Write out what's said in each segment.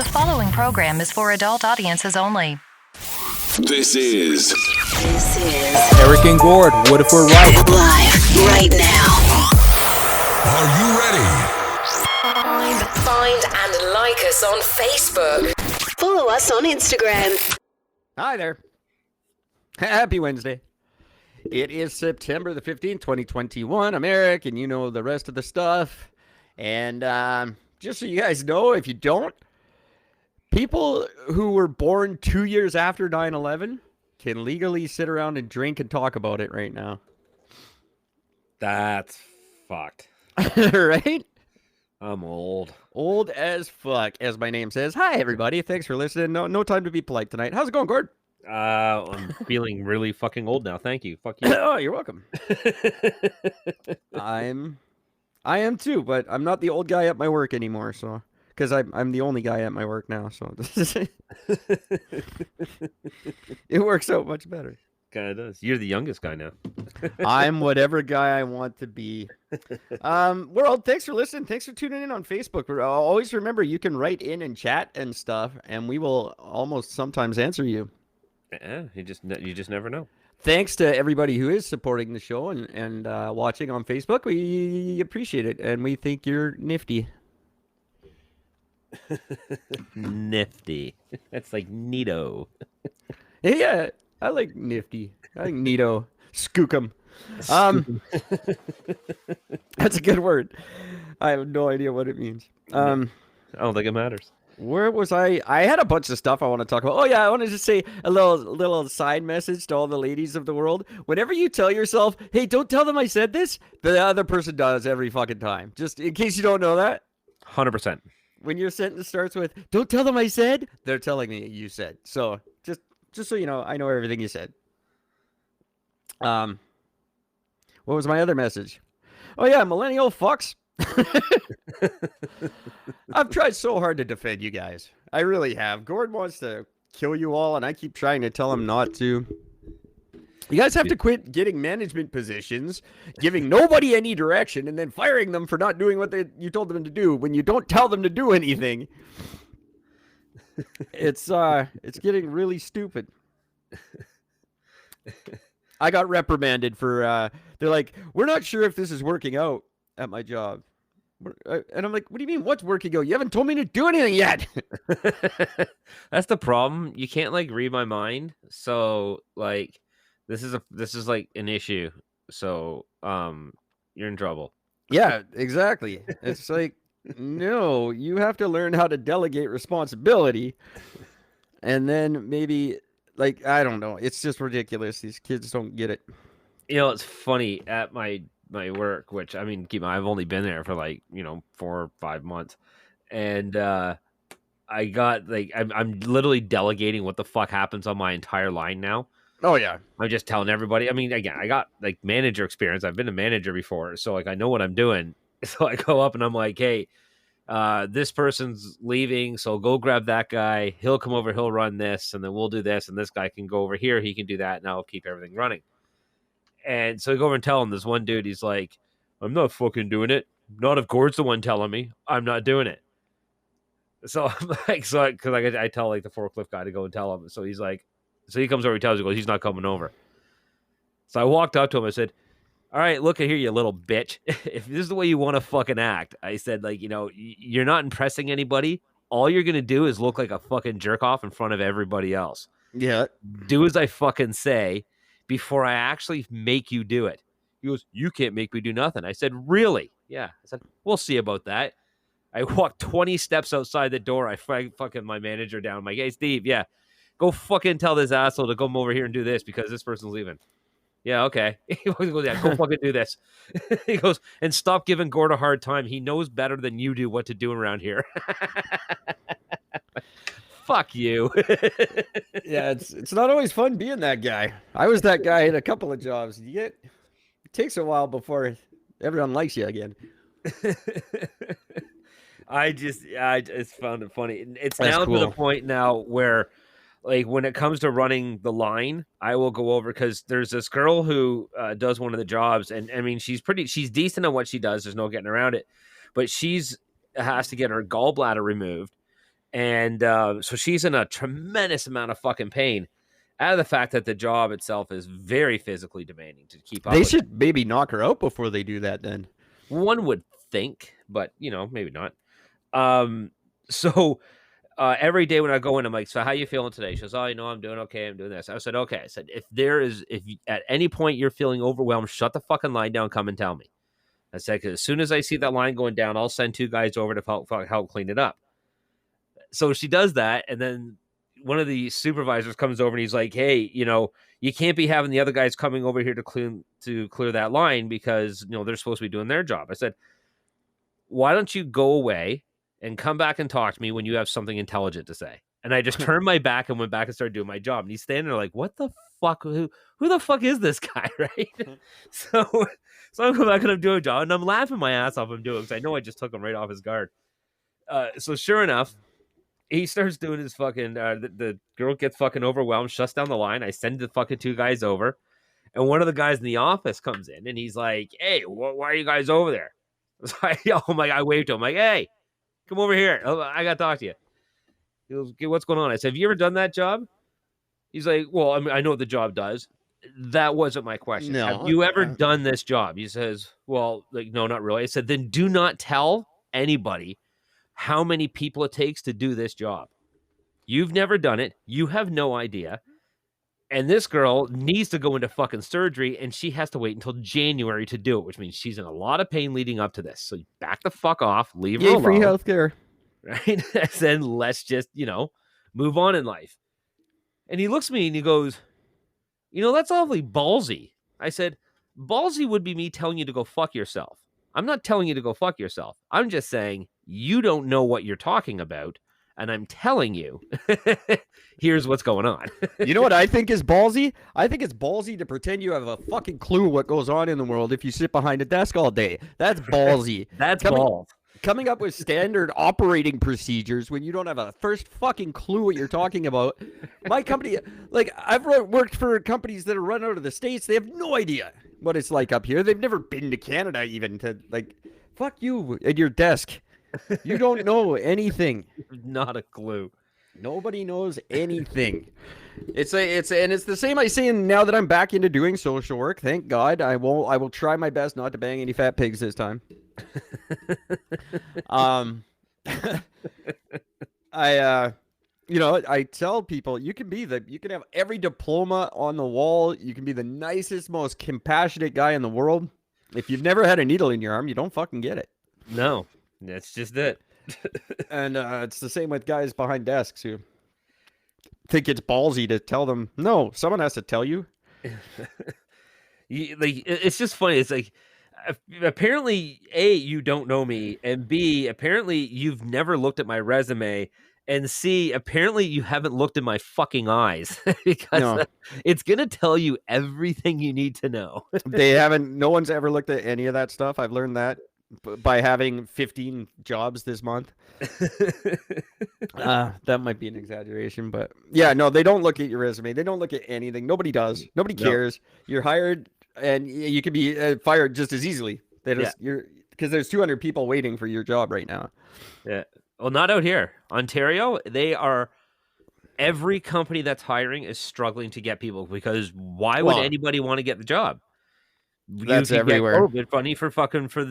The following program is for adult audiences only. This is Eric and Gord. What if we're right? Live right now. Are you ready? Find and like us on Facebook. Follow us on Instagram. Hi there. Happy Wednesday. It is September the 15th, 2021. I'm Eric, and you know the rest of the stuff. And just so you guys know, if you don't, people who were born 2 years after 9/11 can legally sit around and drink and talk about it right now. That's fucked. Right? I'm old. Old as fuck, as my name says. Hi, everybody. Thanks for listening. No time to be polite tonight. How's it going, Gord? I'm feeling really fucking old now. Thank you. Fuck you. Oh, you're welcome. I am too, but I'm not the old guy at my work anymore, so because I'm the only guy at my work now, so it works out much better. Kind of does. You're the youngest guy now. I'm whatever guy I want to be. World, thanks for listening. Thanks for tuning in on Facebook. Always remember you can write in and chat and stuff, and we will almost sometimes answer you. Yeah, you just never know. Thanks to everybody who is supporting the show and watching on Facebook. We appreciate it, and we think you're nifty. Nifty. That's like neato. Yeah, I like nifty. I like neato. Skookum. That's a good word. I have no idea what it means. I don't think it matters. Where was I? I had a bunch of stuff I want to talk about. Oh yeah, I want to just say a little side message to all the ladies of the world. Whenever you tell yourself, "Hey, don't tell them I said this," the other person does every fucking time. Just in case you don't know that. 100%. When your sentence starts with "Don't tell them I said," they're telling me you said. So just so you know, I know everything you said. What was my other message? Oh yeah, millennial fucks. I've tried so hard to defend you guys. I really have. Gord wants to kill you all, and I keep trying to tell him not to. You guys have to quit getting management positions, giving nobody any direction, and then firing them for not doing what you told them to do when you don't tell them to do anything. It's getting really stupid. I got reprimanded for, they're like, "We're not sure if this is working out at my job." And I'm like, "What do you mean, what's working out? You haven't told me to do anything yet." That's the problem. You can't like read my mind. So like this is like an issue. So you're in trouble. Yeah, exactly. It's like, no, you have to learn how to delegate responsibility. And then maybe, like, I don't know. It's just ridiculous. These kids don't get it. You know, it's funny at my work, which I mean, I've only been there for like 4 or 5 months, and I got like I'm literally delegating what the fuck happens on my entire line now. Oh yeah, I'm just telling everybody. I mean, again, I got like manager experience. I've been a manager before, so like I know what I'm doing. So I go up and I'm like, "Hey, this person's leaving, so go grab that guy. He'll come over, he'll run this, and then we'll do this, and this guy can go over here, he can do that, and I'll keep everything running." And so I go over and tell him, this one dude, he's like, "I'm not fucking doing it. Not if Gord's the one telling me. I'm not doing it." So I'm like, because I tell like the forklift guy to go and tell him. So he's like, so he comes over, he tells me, he goes, "He's not coming over." So I walked up to him, I said, "All right, look at here, you little bitch. If this is the way you want to fucking act," I said, like, you're not impressing anybody. All you're going to do is look like a fucking jerk off in front of everybody else. Yeah. Do as I fucking say before I actually make you do it. He goes, "You can't make me do nothing." I said, "Really?" "Yeah." I said, "We'll see about that." I walked 20 steps outside the door. I fucking my manager down. I'm like, "Hey, Steve, yeah, go fucking tell this asshole to come over here and do this because this person's leaving." "Yeah, okay." He goes, "Yeah, go fucking do this." He goes, "And stop giving Gord a hard time. He knows better than you do what to do around here." Fuck you. Yeah, it's not always fun being that guy. I was that guy in a couple of jobs. It takes a while before everyone likes you again. I just found it funny. It's That's now cool. to the point now where, like, when it comes to running the line, I will go over because there's this girl who does one of the jobs, and I mean, she's decent at what she does. There's no getting around it, but has to get her gallbladder removed. And so she's in a tremendous amount of fucking pain out of the fact that the job itself is very physically demanding to keep up They with. should maybe knock her out before they do that then. One would think, but maybe not. So every day when I go in, I'm like, so how you feeling today? She goes, oh, I'm doing okay. I'm doing this. I said, okay. I said, if at any point you're feeling overwhelmed, shut the fucking line down. Come and tell me. I said, because as soon as I see that line going down, I'll send 2 guys over to help clean it up. So she does that. And then one of the supervisors comes over and he's like, hey, you can't be having the other guys coming over here to clear that line because, they're supposed to be doing their job. I said, why don't you go away and come back and talk to me when you have something intelligent to say? And I just turned my back and went back and started doing my job. And he's standing there like, what the fuck? Who the fuck is this guy? Right. So I'm coming back and I'm doing a job and I'm laughing my ass off. I'm doing because I know I just took him right off his guard. So sure enough, he starts doing his fucking, the girl gets fucking overwhelmed, shuts down the line. I send the fucking 2 guys over. And one of the guys in the office comes in and he's like, hey, why are you guys over there? So I waved to him like, hey, come over here. I got to talk to you. He goes, okay, what's going on? I said, have you ever done that job? He's like, well, I mean, I know what the job does. That wasn't my question. No. Have you ever done this job? He says, well, like, no, not really. I said, then do not tell anybody how many people it takes to do this job. You've never done it. You have no idea. And this girl needs to go into fucking surgery, and she has to wait until January to do it, which means she's in a lot of pain leading up to this. So back the fuck off, leave her alone. Free healthcare. Right? And then let's just, move on in life. And he looks at me and he goes, that's awfully ballsy. I said, ballsy would be me telling you to go fuck yourself. I'm not telling you to go fuck yourself. I'm just saying you don't know what you're talking about. And I'm telling you, here's what's going on. You know what I think is ballsy? I think it's ballsy to pretend you have a fucking clue what goes on in the world if you sit behind a desk all day. That's ballsy. That's balls. Coming up with standard operating procedures when you don't have a first fucking clue what you're talking about. My company, like, I've worked for companies that are run out of the States. They have no idea what it's like up here. They've never been to Canada even to, like, fuck you at your desk. You don't know anything. Not a clue. Nobody knows anything. It's the same I say now that I'm back into doing social work. Thank God. I will try my best not to bang any fat pigs this time. I tell people you can have every diploma on the wall. You can be the nicest, most compassionate guy in the world. If you've never had a needle in your arm, you don't fucking get it. No. That's just it. And it's the same with guys behind desks who think it's ballsy to tell them, no, someone has to tell you. It's just funny. It's like, apparently, A, you don't know me, and B, apparently you've never looked at my resume, and C, apparently you haven't looked in my fucking eyes because it's going to tell you everything you need to know. No one's ever looked at any of that stuff. I've learned that by having 15 jobs this month. That might be an exaggeration, but yeah, no, they don't look at your resume. They don't look at anything. Nobody does. Nobody cares. You're hired and you can be fired just as easily. Because there's 200 people waiting for your job right now. Yeah. Well, not out here. Ontario, every company that's hiring is struggling to get people because why would anybody want to get the job? That's everywhere. Get money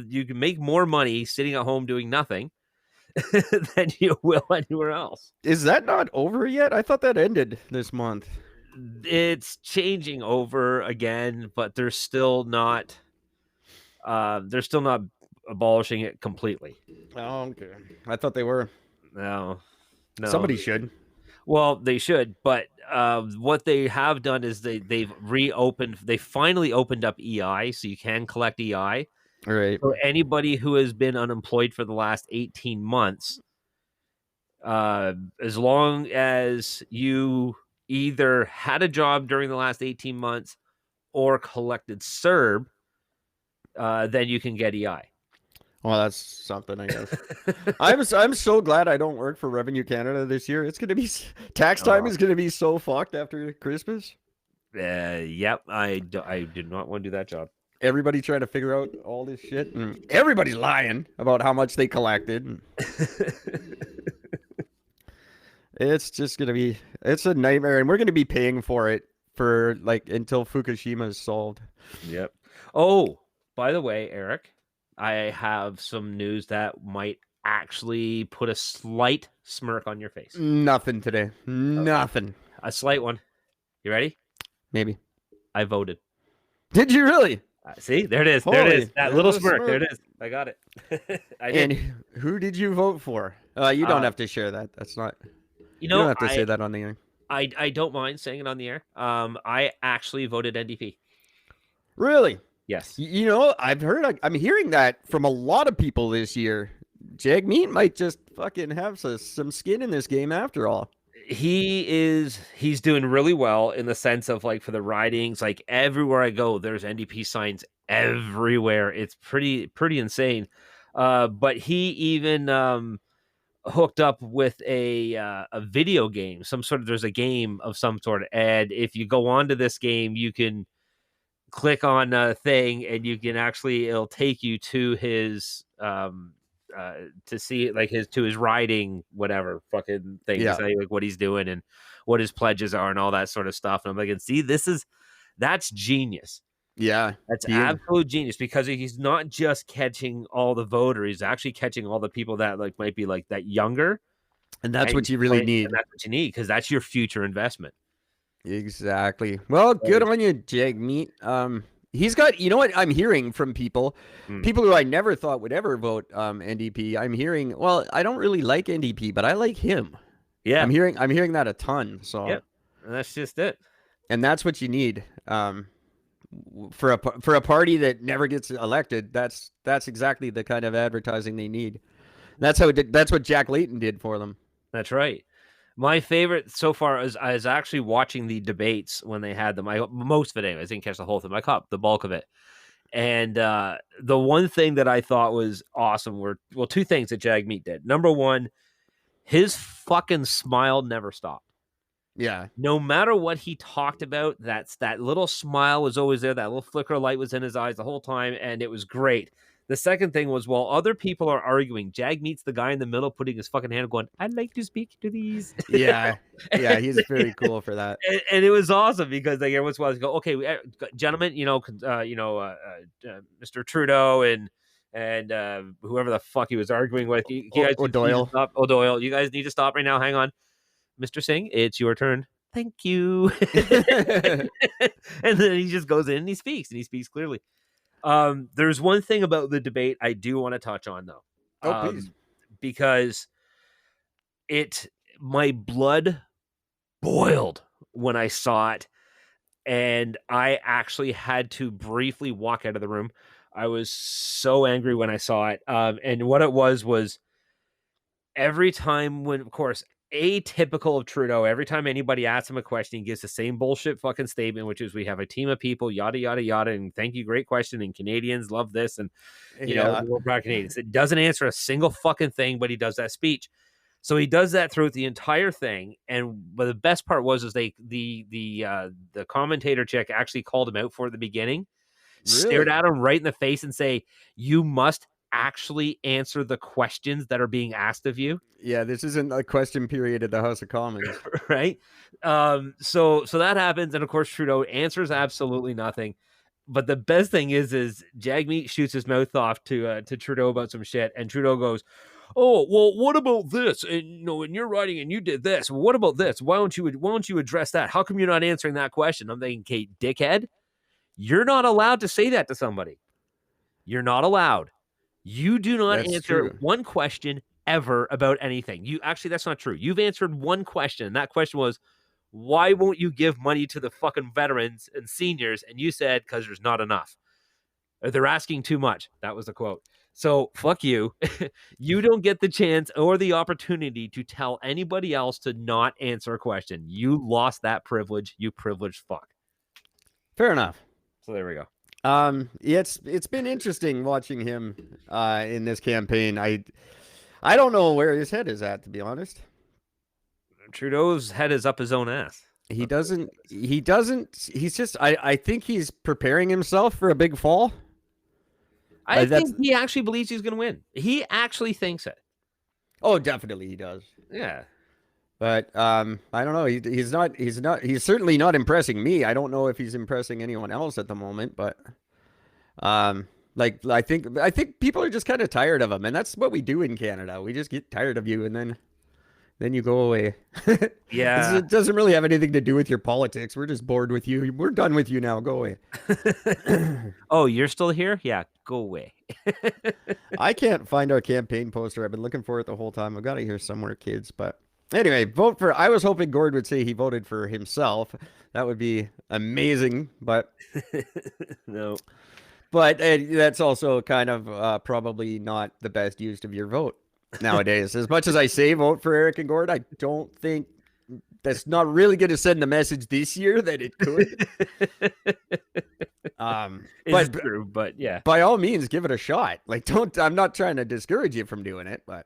you can make more money sitting at home doing nothing than you will anywhere else. Is that not over yet? I thought that ended this month. It's changing over again, but they're still not abolishing it completely. Oh, okay. I thought they were. No. Somebody should. Well, they should, but what they have done is they've reopened. They finally opened up EI, so you can collect EI. All right. So anybody who has been unemployed for the last 18 months, as long as you either had a job during the last 18 months or collected CERB, then you can get EI. Well, that's something, I guess. I'm so glad I don't work for Revenue Canada this year. It's gonna be tax time is gonna be so fucked after Christmas. Yep. I did not want to do that job. Everybody trying to figure out all this shit, and everybody's lying about how much they collected. It's just gonna be it's a nightmare, and we're gonna be paying for it for like until Fukushima is solved. Yep. Oh, by the way, Eric, I have some news that might actually put a slight smirk on your face. Nothing today. Nothing. A slight one. You ready? Maybe. I voted. Did you really? See, there it is. There it is. Holy, That little there's a smirk. There smirk. it is. I got it. I did. And who did you vote for? You don't have to share that. That's not. You don't have to say that on the air. I don't mind saying it on the air. I actually voted NDP. Really? Yes. You know, I'm hearing that from a lot of people this year. Jagmeet might just fucking have some skin in this game after all. He's doing really well in the sense of like for the ridings, like everywhere I go, there's NDP signs everywhere. It's pretty insane. But he even hooked up with a video game, there's a game of some sort, and if you go onto this game, you can click on a thing and you can it'll take you to his to see like his riding whatever fucking thing, Yeah. to say like what he's doing and what his pledges are and all that sort of stuff. And I'm like, and see, that's genius. Yeah. That's absolute genius, because he's not just catching all the voters, he's actually catching all the people that like might be like that younger. And that's what you really need. And that's what you need, because that's your future investment. Exactly. Well, good on you, Jagmeet. He's got, you know what I'm hearing from people who I never thought would ever vote NDP. I'm hearing, well, I don't really like NDP, but I like him. Yeah. I'm hearing that a ton. So Yep. And that's just it. And that's what you need. For a party that never gets elected, that's exactly the kind of advertising they need. That's what Jack Layton did for them. That's right. My favorite so far is actually watching the debates when they had them. Most of it anyway. I didn't catch the whole thing. I caught the bulk of it. And the one thing that I thought was awesome were, well, two things that Jagmeet did. Number one, his fucking smile never stopped. Yeah. No matter what he talked about, that little smile was always there. That little flicker of light was in his eyes the whole time, and it was great. The second thing was, while other people are arguing, Jagmeet's the guy in the middle putting his fucking hand going, I'd like to speak to these. Yeah. Yeah, he's very cool for that. And it was awesome because like every once in a while go, okay, gentlemen, Mr. Trudeau and whoever the fuck he was arguing with, you guys O'Doyle. O'Doyle, you guys need to stop right now. Hang on. Mr. Singh, it's your turn. Thank you. And then he just goes in and he speaks clearly. There's one thing about the debate I do want to touch on, though. Please. Because my blood boiled when I saw it, and I actually had to briefly walk out of the room. I was so angry when I saw it. And what it was every time when, of course, atypical of Trudeau, every time anybody asks him a question, he gives the same bullshit fucking statement, which is, we have a team of people, yada, yada, yada, and thank you, great question, and Canadians love this, and, you know, we're proud Canadians. It doesn't answer a single fucking thing, but he does that speech. So he does that throughout the entire thing, but the best part was the commentator chick actually called him out for the beginning, stared at him right in the face and say, you must actually answer the questions that are being asked of you. Yeah, this isn't a question period at the House of Commons. Right? So that happens, and of course Trudeau answers absolutely nothing. But the best thing is Jagmeet shoots his mouth off to Trudeau about some shit, and Trudeau goes, oh, well, what about this? And and you're writing and you did this. Well, what about this? Why don't you address that? How come you're not answering that question? I'm thinking, Kate, dickhead, you're not allowed to say that to somebody. You're not allowed. You do not answer one question ever about anything. That's not true. You've answered one question, and that question was, why won't you give money to the fucking veterans and seniors? And you said, because there's not enough. Or they're asking too much. That was the quote. So fuck you. You don't get the chance or the opportunity to tell anybody else to not answer a question. You lost that privilege, you privileged fuck. Fair enough. So there we go. It's been interesting watching him in this campaign. I don't know where his head is at, to be honest. Trudeau's head is up his own ass. He's just I think he's preparing himself for a big fall. I think he actually believes he's going to win. He actually thinks it. Oh, definitely he does. Yeah. But I don't know. He's certainly not impressing me. I don't know if he's impressing anyone else at the moment, but like I think people are just kind of tired of him, and that's what we do in Canada. We just get tired of you, and then you go away. Yeah. It doesn't really have anything to do with your politics. We're just bored with you. We're done with you now. Go away. Oh, you're still here? Yeah, go away. I can't find our campaign poster. I've been looking for it the whole time. I've got it here somewhere, kids. But anyway, vote for. I was hoping Gord would say he voted for himself. That would be amazing. But No. but that's also kind of probably not the best use of your vote nowadays. As much as I say vote for Eric and Gord, I don't think that's not really going to send the message this year that it could. It's true, but yeah. By all means, give it a shot. Like, I'm not trying to discourage you from doing it, but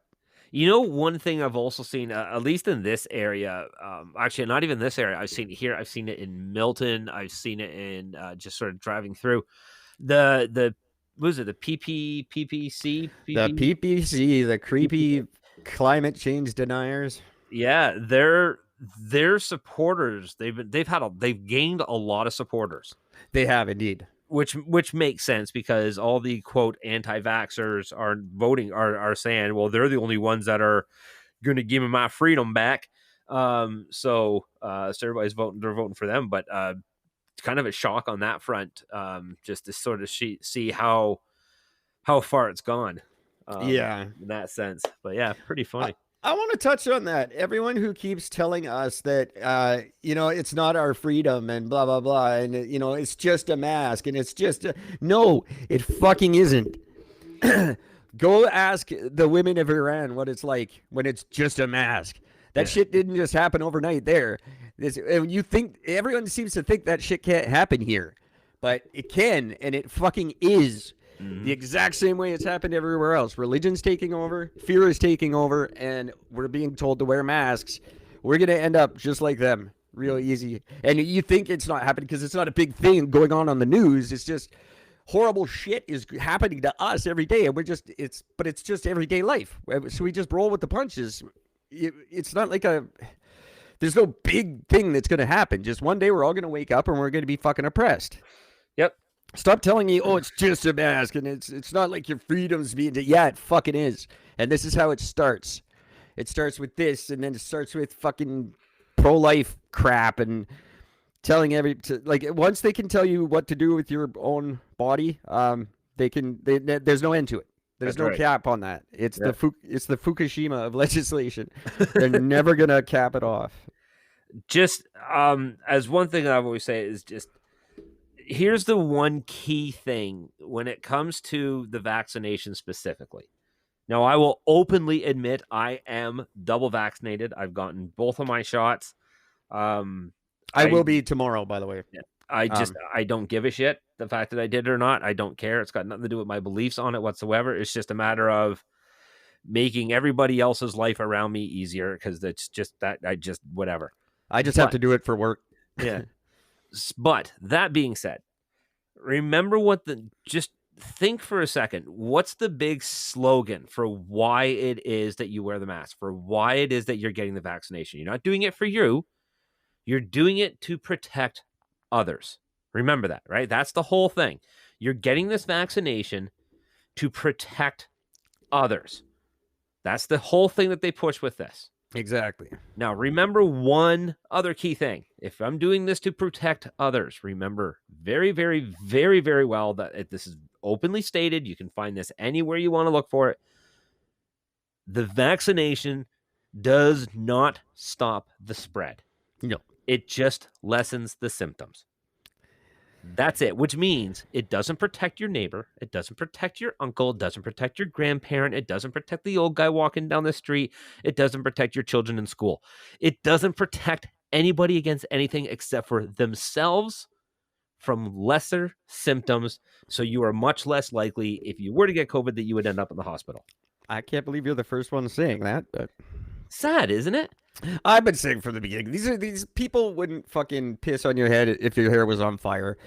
You know, one thing I've also seen, at least in this area, actually not even this area, I've seen it here. I've seen it in Milton. I've seen it in just sort of driving through the what was it, the PPC? the PPC, the creepy climate change deniers. Yeah, their supporters. They've gained a lot of supporters. They have indeed. Which makes sense because all the quote anti-vaxxers are voting are saying, well, they're the only ones that are going to give me my freedom back. So everybody's voting. They're voting for them, but it's kind of a shock on that front. Just to sort of see how far it's gone. Yeah, in that sense. But yeah, pretty funny. I want to touch on that. Everyone who keeps telling us that, it's not our freedom and blah, blah, blah. And, it's just a mask and it's just no, it fucking isn't. Go ask the women of Iran what it's like when it's just a mask. That shit didn't just happen overnight there. You think everyone seems to think that shit can't happen here, but it can, and it fucking is. The exact same way it's happened everywhere else. Religion's taking over, fear is taking over, and we're being told to wear masks. We're going to end up just like them, real easy. And you think it's not happening because it's not a big thing going on the news. It's just horrible shit is happening to us every day, and but it's just everyday life. So we just roll with the punches. It's not like there's no big thing that's going to happen. Just one day we're all going to wake up and we're going to be fucking oppressed. Yep. Stop telling me, oh, it's just a mask, and it's not like your freedom's being... Yeah, it fucking is. And this is how it starts. It starts with this, and then it starts with fucking pro-life crap, and telling once they can tell you what to do with your own body, there's no end to it. There's no cap on that. It's the Fukushima of legislation. They're never gonna cap it off. Just as one thing I've always say is just... Here's the one key thing when it comes to the vaccination specifically. Now, I will openly admit I am double vaccinated. I've gotten both of my shots. I will be tomorrow, by the way. I don't give a shit. The fact that I did it or not, I don't care. It's got nothing to do with my beliefs on it whatsoever. It's just a matter of making everybody else's life around me easier because it's just that whatever. I just have to do it for work. Yeah. But that being said, remember just think for a second. What's the big slogan for why it is that you wear the mask, for why it is that you're getting the vaccination? You're not doing it for you. You're doing it to protect others. Remember that, right? That's the whole thing. You're getting this vaccination to protect others. That's the whole thing that they push with this. Exactly. Now, remember one other key thing. If I'm doing this to protect others, remember very, very, very, very well that this is openly stated. You can find this anywhere you want to look for it. The vaccination does not stop the spread. No. It just lessens the symptoms. That's it, which means it doesn't protect your neighbor. It doesn't protect your uncle. It doesn't protect your grandparent. It doesn't protect the old guy walking down the street. It doesn't protect your children in school. It doesn't protect anybody against anything except for themselves from lesser symptoms. So you are much less likely, if you were to get COVID, that you would end up in the hospital. I can't believe you're the first one saying that, but sad, isn't it? I've been saying from the beginning, these people wouldn't fucking piss on your head if your hair was on fire.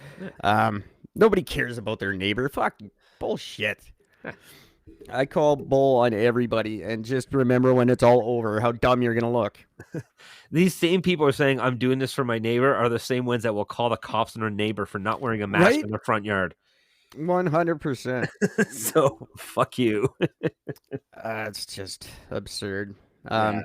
Nobody cares about their neighbor. Fuck bullshit. I call bull on everybody, and just remember when it's all over how dumb you're gonna look. These same people are saying I'm doing this for my neighbor are the same ones that will call the cops on their neighbor for not wearing a mask Right? in their front yard. 100%. So fuck you. It's just absurd. Yeah.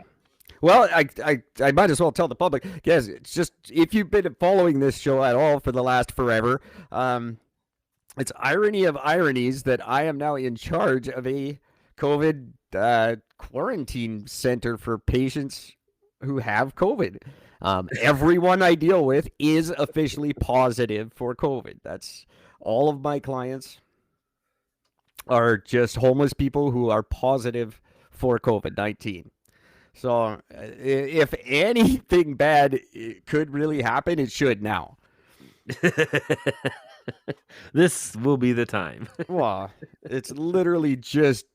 Well, I might as well tell the public, guys. It's just, if you've been following this show at all for the last forever, it's irony of ironies that I am now in charge of a COVID quarantine center for patients who have COVID. Everyone I deal with is officially positive for COVID. That's all of my clients are just homeless people who are positive for COVID-19. So if anything bad could really happen, it should now. This will be the time. Well, it's literally just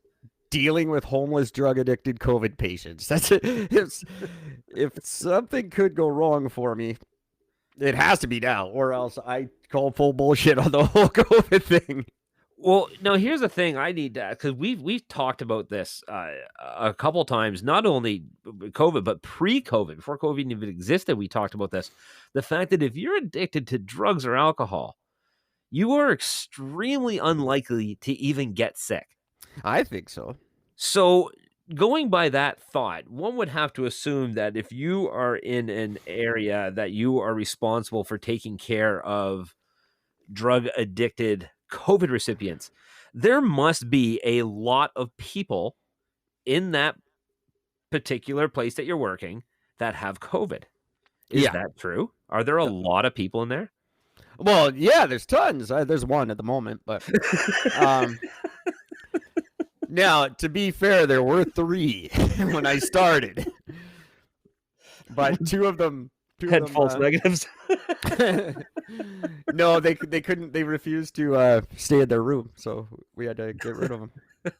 dealing with homeless, drug-addicted COVID patients. That's it. If something could go wrong for me, it has to be now, or else I call full bullshit on the whole COVID thing. Well, no, here's the thing I need to, because we've talked about this a couple times, not only COVID, but pre-COVID, before COVID even existed, we talked about this. The fact that if you're addicted to drugs or alcohol, you are extremely unlikely to even get sick. I think so. So going by that thought, one would have to assume that if you are in an area that you are responsible for taking care of drug-addicted COVID recipients, there must be a lot of people in that particular place that you're working that have COVID. Is that true? Are there a lot of people in there? Well, yeah, there's tons. There's one at the moment, but now, to be fair, there were 3 when I started, but two of them had false negatives. No, they couldn't. They refused to stay in their room, so we had to get rid of them.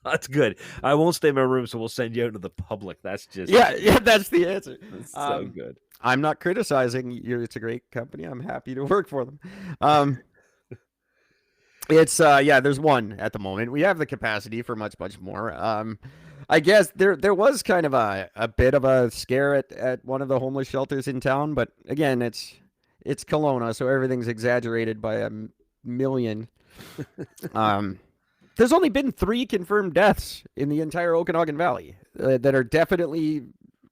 That's good. I won't stay in my room, so we'll send you out to the public. That's just yeah. That's the answer. That's so good. I'm not criticizing you. It's a great company. I'm happy to work for them. It's there's one at the moment. We have the capacity for much more. I guess there was kind of a bit of a scare at one of the homeless shelters in town, but again, it's Kelowna, so everything's exaggerated by a million. There's only been 3 confirmed deaths in the entire Okanagan Valley that are definitely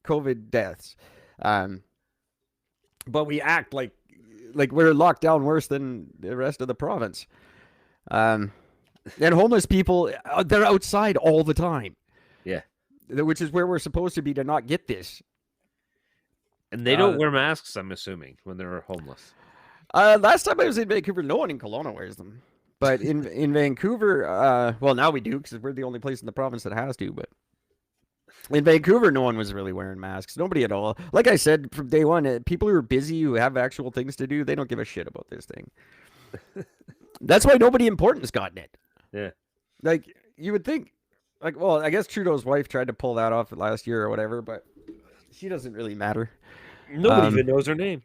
COVID deaths. But we act like we're locked down worse than the rest of the province. And homeless people, they're outside all the time. Yeah. Which is where we're supposed to be to not get this. And they don't wear masks, I'm assuming, when they're homeless. Last time I was in Vancouver, no one in Kelowna wears them. But in Vancouver, well, now we do, because we're the only place in the province that has to, but in Vancouver, no one was really wearing masks. Nobody at all. Like I said, from day one, people who are busy, who have actual things to do, they don't give a shit about this thing. That's why nobody important's gotten it. Yeah. Like, you would think, well, I guess Trudeau's wife tried to pull that off last year or whatever, but she doesn't really matter. Nobody even knows her name.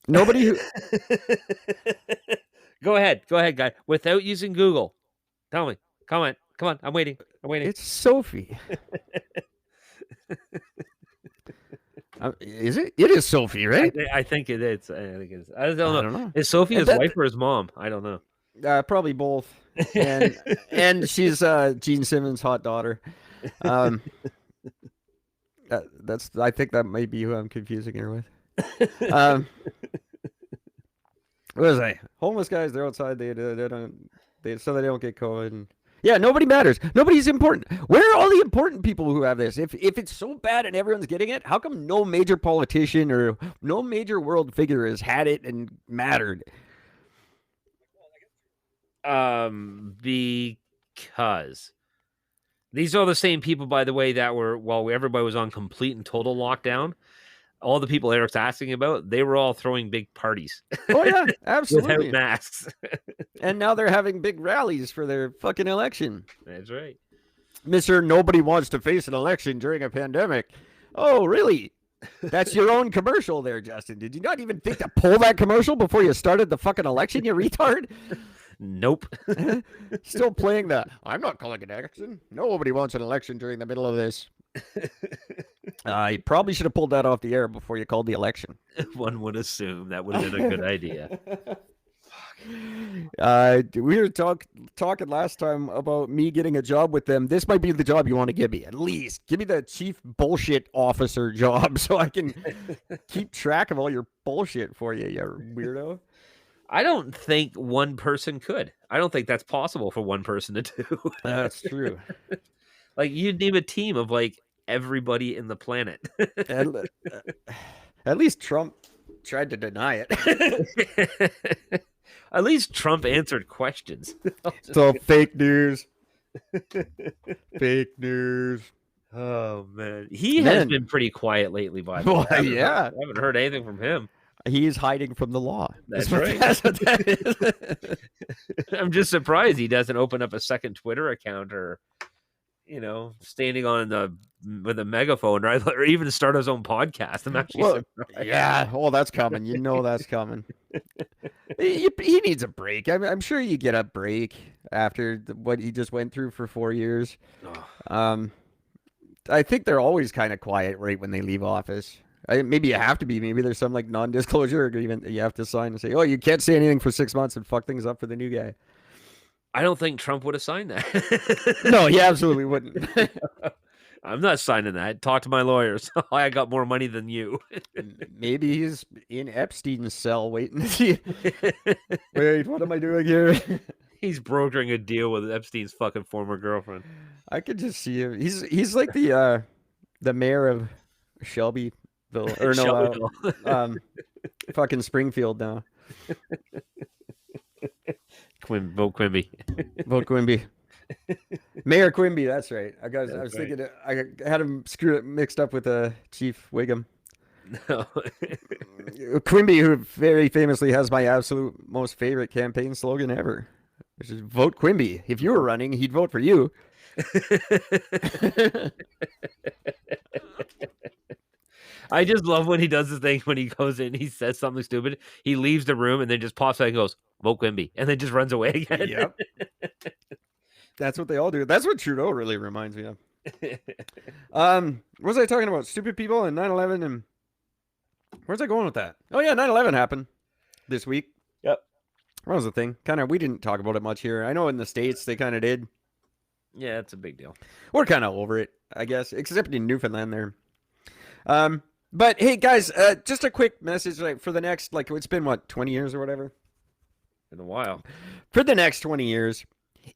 Nobody who... Go ahead, guy. Without using Google. Tell me. Come on. I'm waiting. It's Sophie. Is it? It is Sophie, right? I think it is. I don't know. Is Sophie his wife or his mom? I don't know. Probably both. And she's Gene Simmons' hot daughter. I think that might be who I'm confusing her with. What was I? Homeless guys, they're outside. They don't so they don't get COVID. And, yeah, nobody matters. Nobody's important. Where are all the important people who have this? If it's so bad and everyone's getting it, how come no major politician or no major world figure has had it and mattered? Because these are the same people, by the way, that were, while everybody was on complete and total lockdown, all the people Eric's asking about, they were all throwing big parties. Oh, yeah, absolutely. Without masks. And now they're having big rallies for their fucking election. That's right. Mr. Nobody wants to face an election during a pandemic. Oh, really? That's your own commercial there, Justin. Did you not even think to pull that commercial before you started the fucking election, you retard? Nope. Still playing the, I'm not calling an election. Nobody wants an election during the middle of this. You probably should have pulled that off the air before you called the election. One would assume that would have been a good idea. We were talking last time about me getting a job with them. This might be the job you want to give me. At least give me the chief bullshit officer job so I can keep track of all your bullshit for you, you weirdo. I don't think one person could. I don't think that's possible for one person to do. That's true. Like, you'd need a team of like everybody in the planet. At least Trump tried to deny it. At least Trump answered questions. So fake news. Fake news. Oh man, he has been pretty quiet lately. By the way, I haven't heard anything from him. He's hiding from the law. That's right. That's what that is. I'm just surprised he doesn't open up a second Twitter account or, standing on with a megaphone, right? Or even start his own podcast. I'm actually surprised. Yeah. Oh, that's coming. You know that's coming. He needs a break. I'm sure you get a break after what he just went through for 4 years. Oh. I think they're always kind of quiet right when they leave office. Maybe you have to be. Maybe there's some like non-disclosure agreement that you have to sign and say, oh, you can't say anything for 6 months and fuck things up for the new guy. I don't think Trump would have signed that. No, he absolutely wouldn't. I'm not signing that. Talk to my lawyers. I got more money than you. Maybe he's in Epstein's cell waiting to see. Wait, what am I doing here? He's brokering a deal with Epstein's fucking former girlfriend. I could just see him. He's like the mayor of Shelbyville, or no, fucking Springfield now. Vote Quimby. Vote Quimby. Mayor Quimby, that's right. I was thinking, I had him mixed up with Chief Wiggum. No. Quimby, who very famously has my absolute most favorite campaign slogan ever, which is vote Quimby. If you were running, he'd vote for you. I just love when he does this thing when he goes in, he says something stupid, he leaves the room and then just pops out and goes, vote Quimby, and then just runs away again. Yep. That's what they all do. That's what Trudeau really reminds me of. What was I talking about? Stupid people and 9/11 and where's I going with that? Oh yeah, 9/11 happened this week. Yep. What was the thing? We didn't talk about it much here. I know in the States they kind of did. Yeah, it's a big deal. We're kind of over it, I guess, except in Newfoundland there. But hey guys, just a quick message for the next, it's been what, 20 years or whatever? In a while. For the next 20 years,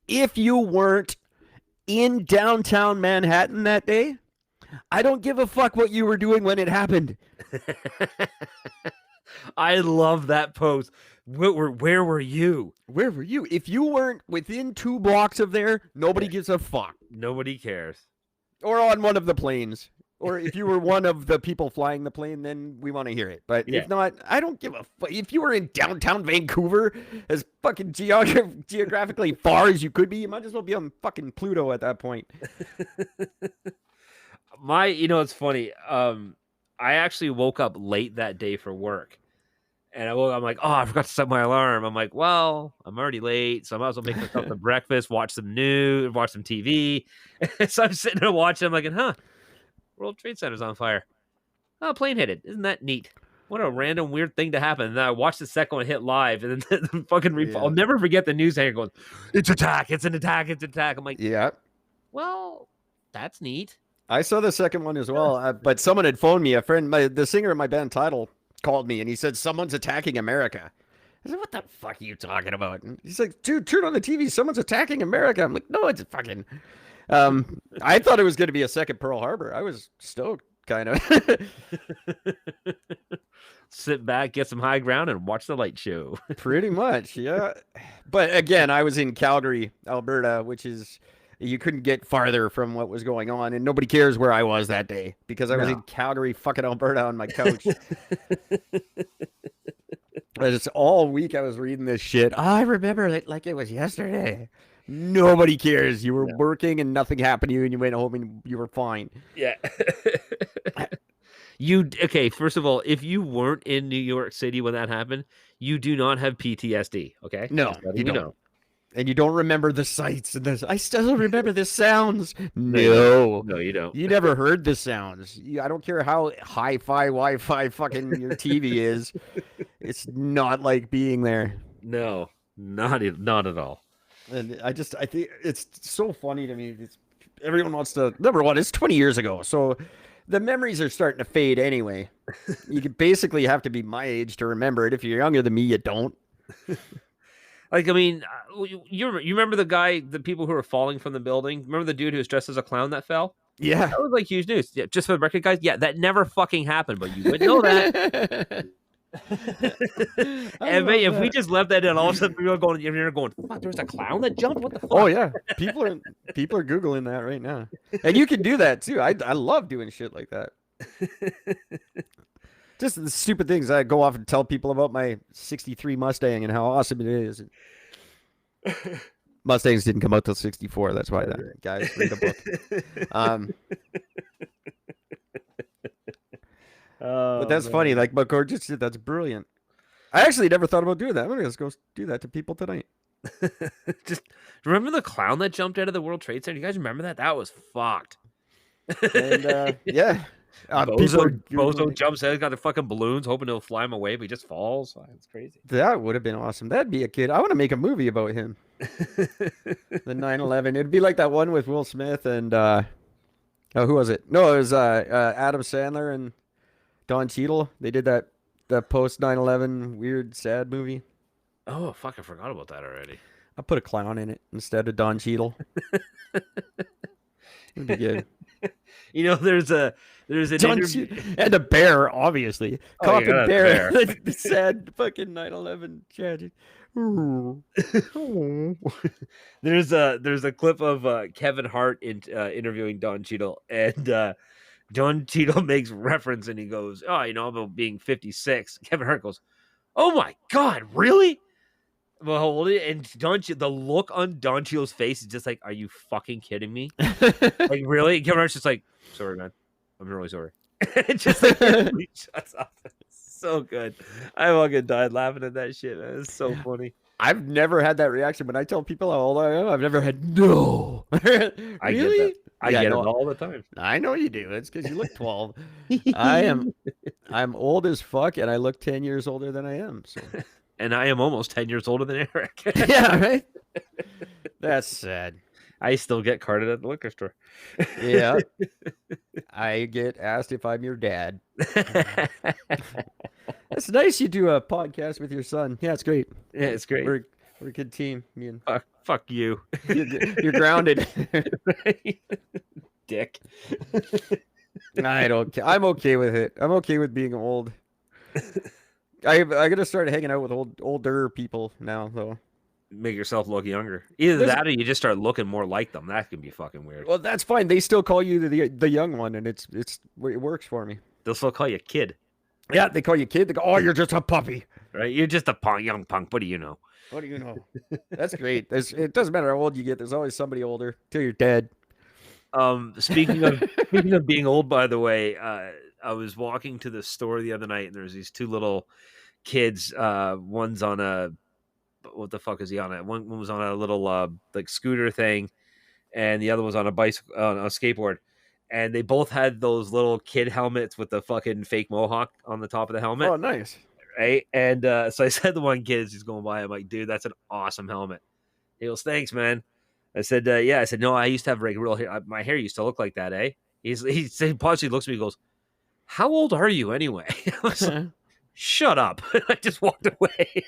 if you weren't in downtown Manhattan that day, I don't give a fuck what you were doing when it happened. I love that post. Where were you? Where were you? If you weren't within 2 blocks of there, nobody gives a fuck. Nobody cares. Or on one of the planes. Or if you were one of the people flying the plane, then we want to hear it. But if not, I don't give a fuck. If you were in downtown Vancouver, as fucking geographically far as you could be, you might as well be on fucking Pluto at that point. It's funny. I actually woke up late that day for work. And I'm like, oh, I forgot to set my alarm. I'm like, well, I'm already late, so I might as well make myself some breakfast, watch some news, watch some TV. So I'm sitting there watching. I'm like, World Trade Center's on fire. Oh, plane hit it. Isn't that neat? What a random weird thing to happen. And then I watched the second one hit live, and then the fucking I'll never forget the news anchor going, it's attack, it's an attack, it's an attack. I'm like, yeah. Well, that's neat. I saw the second one as well, but someone had phoned me. A friend, the singer of my band Tidal, called me, and he said, someone's attacking America. I said, what the fuck are you talking about? And he's like, dude, turn on the TV. Someone's attacking America. I'm like, no, it's fucking... I thought it was going to be a second Pearl Harbor. I was stoked, kind of. Sit back, get some high ground, and watch the light show. Pretty much, yeah. But again, I was in Calgary, Alberta, which is, you couldn't get farther from what was going on, and nobody cares where I was that day because I was in Calgary, fucking Alberta, on my couch. Just all week I was reading this shit. I remember it like it was yesterday. Nobody cares. You were working and nothing happened to you, and you went home and you were fine. Yeah. First of all, if you weren't in New York City when that happened, you do not have PTSD, okay? No, you don't. know. And you don't remember the sights and this. I still remember the sounds. No, No, you don't. you never heard the sounds. I don't care how hi-fi, Wi-Fi fucking your TV is. It's not like being there. No, not at all. And I think it's so funny to me. Everyone wants to. Number one, it's 20 years ago, so the memories are starting to fade anyway. You could basically have to be my age to remember it. If you're younger than me, you don't. Like, I mean, you remember the people who were falling from the building? Remember the dude who was dressed as a clown that fell? Yeah. That was like huge news. Yeah, just for the record, guys. Yeah, that never fucking happened, but you wouldn't know that. And mate, if we just left that in, all of a sudden you're going, fuck, there was a clown that jumped? What the fuck? Oh yeah, people are Googling that right now, and you can do that too. I love doing shit like that. Just the stupid things. I go off and tell people about my '63 Mustang and how awesome it is. Mustangs didn't come out till '64. That's why that guys read a book. But that's funny. Like, but Gord just did. That's brilliant. I actually never thought about doing that. I'm gonna just go do that to people tonight. Just remember the clown that jumped out of the World Trade Center? You guys remember that? That was fucked. And yeah. People Bozo jumps out, got the fucking balloons, hoping he'll fly him away, but he just falls. It's crazy. That would have been awesome. That'd be a kid. I want to make a movie about him. The 9/11. It'd be like that one with Will Smith and who was it? No, it was Adam Sandler and Don Cheadle. They did that post 9/11 weird sad movie. Oh fuck! I forgot about that already. I put a clown in it instead of Don Cheadle. It'd be good. You know, there's an interview and a bear, obviously. Oh, Cop yeah, and bear. The sad fucking 9/11 tragic. There's a clip of Kevin Hart interviewing Don Cheadle, and Don Cheadle makes reference, and he goes, "Oh, you know, about being 56." Kevin Hart goes, "Oh my God, really?" Well, hold it, and the look on Don Cheadle's face is just like, "Are you fucking kidding me?" Like, really? Kevin Hart's just like, "Sorry, man, I'm really sorry." Just like, he shuts up. It's so good. I fucking died laughing at that shit, man. It's so funny. I've never had that reaction when I tell people how old I am. I've never had no. Really? I get that. I get it all the time. I know you do. It's because you look 12. I'm old as fuck, and I look 10 years older than I am. So. And I am almost 10 years older than Eric. Yeah, right? That's sad. I still get carded at the liquor store. Yeah. I get asked if I'm your dad. That's nice you do a podcast with your son. Yeah, it's great. Yeah, it's great. We're a good team. Me and fuck you. You're grounded. Dick. I don't. I'm okay with it. I'm okay with being old. I gotta start hanging out with older people now, though. Make yourself look younger. Either that, or you just start looking more like them. That can be fucking weird. Well, that's fine. They still call you the young one, and it works for me. They'll still call you kid. Yeah, they call you kid. They go, "Oh, you're just a puppy." Right? You're just a young punk. What do you know? What do you know? That's great. It doesn't matter how old you get. There's always somebody older till you're dead. Speaking of being old, by the way, I was walking to the store the other night, and there's these two little kids. One's on a, what the fuck is he on it? One was on a little like scooter thing, and the other was on a bicycle, on a skateboard. And they both had those little kid helmets with the fucking fake mohawk on the top of the helmet. Oh, nice. Right? And so I said to one kid as he's going by, I'm like, "Dude, that's an awesome helmet." He goes, "Thanks, man." I said, "Yeah." I said, "No, I used to have like real hair. My hair used to look like that, eh?" He possibly looks at me and goes, "How old are you anyway?" I was like, "Shut up." I just walked away.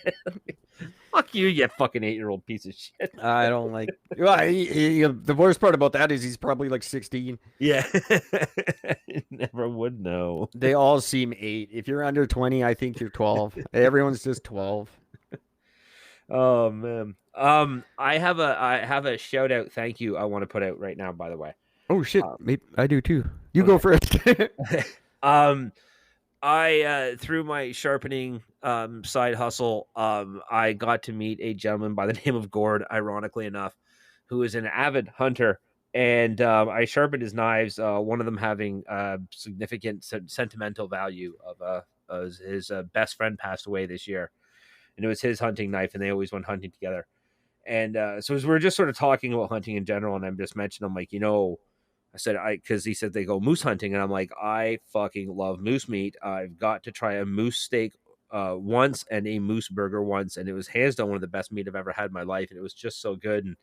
Fuck you fucking 8-year-old piece of shit. I don't like. Well, the worst part about that is he's probably like 16. Yeah. Never would know. They all seem 8. If you're under 20, I think you're 12. Everyone's just 12. Oh man. I have a shout out thank you I want to put out right now, by the way. Oh shit. Maybe I do too. You go first. I through my sharpening side hustle, I got to meet a gentleman by the name of Gord, ironically enough, who is an avid hunter, and I sharpened his knives. One of them having significant sentimental value of his best friend passed away this year, and it was his hunting knife, and they always went hunting together. And so as we're just sort of talking about hunting in general, and I'm just mentioning, I'm like, I said, because he said they go moose hunting, and I'm like, I fucking love moose meat. I've got to try a moose steak once and a moose burger once, and it was hands down one of the best meat I've ever had in my life, and it was just so good. And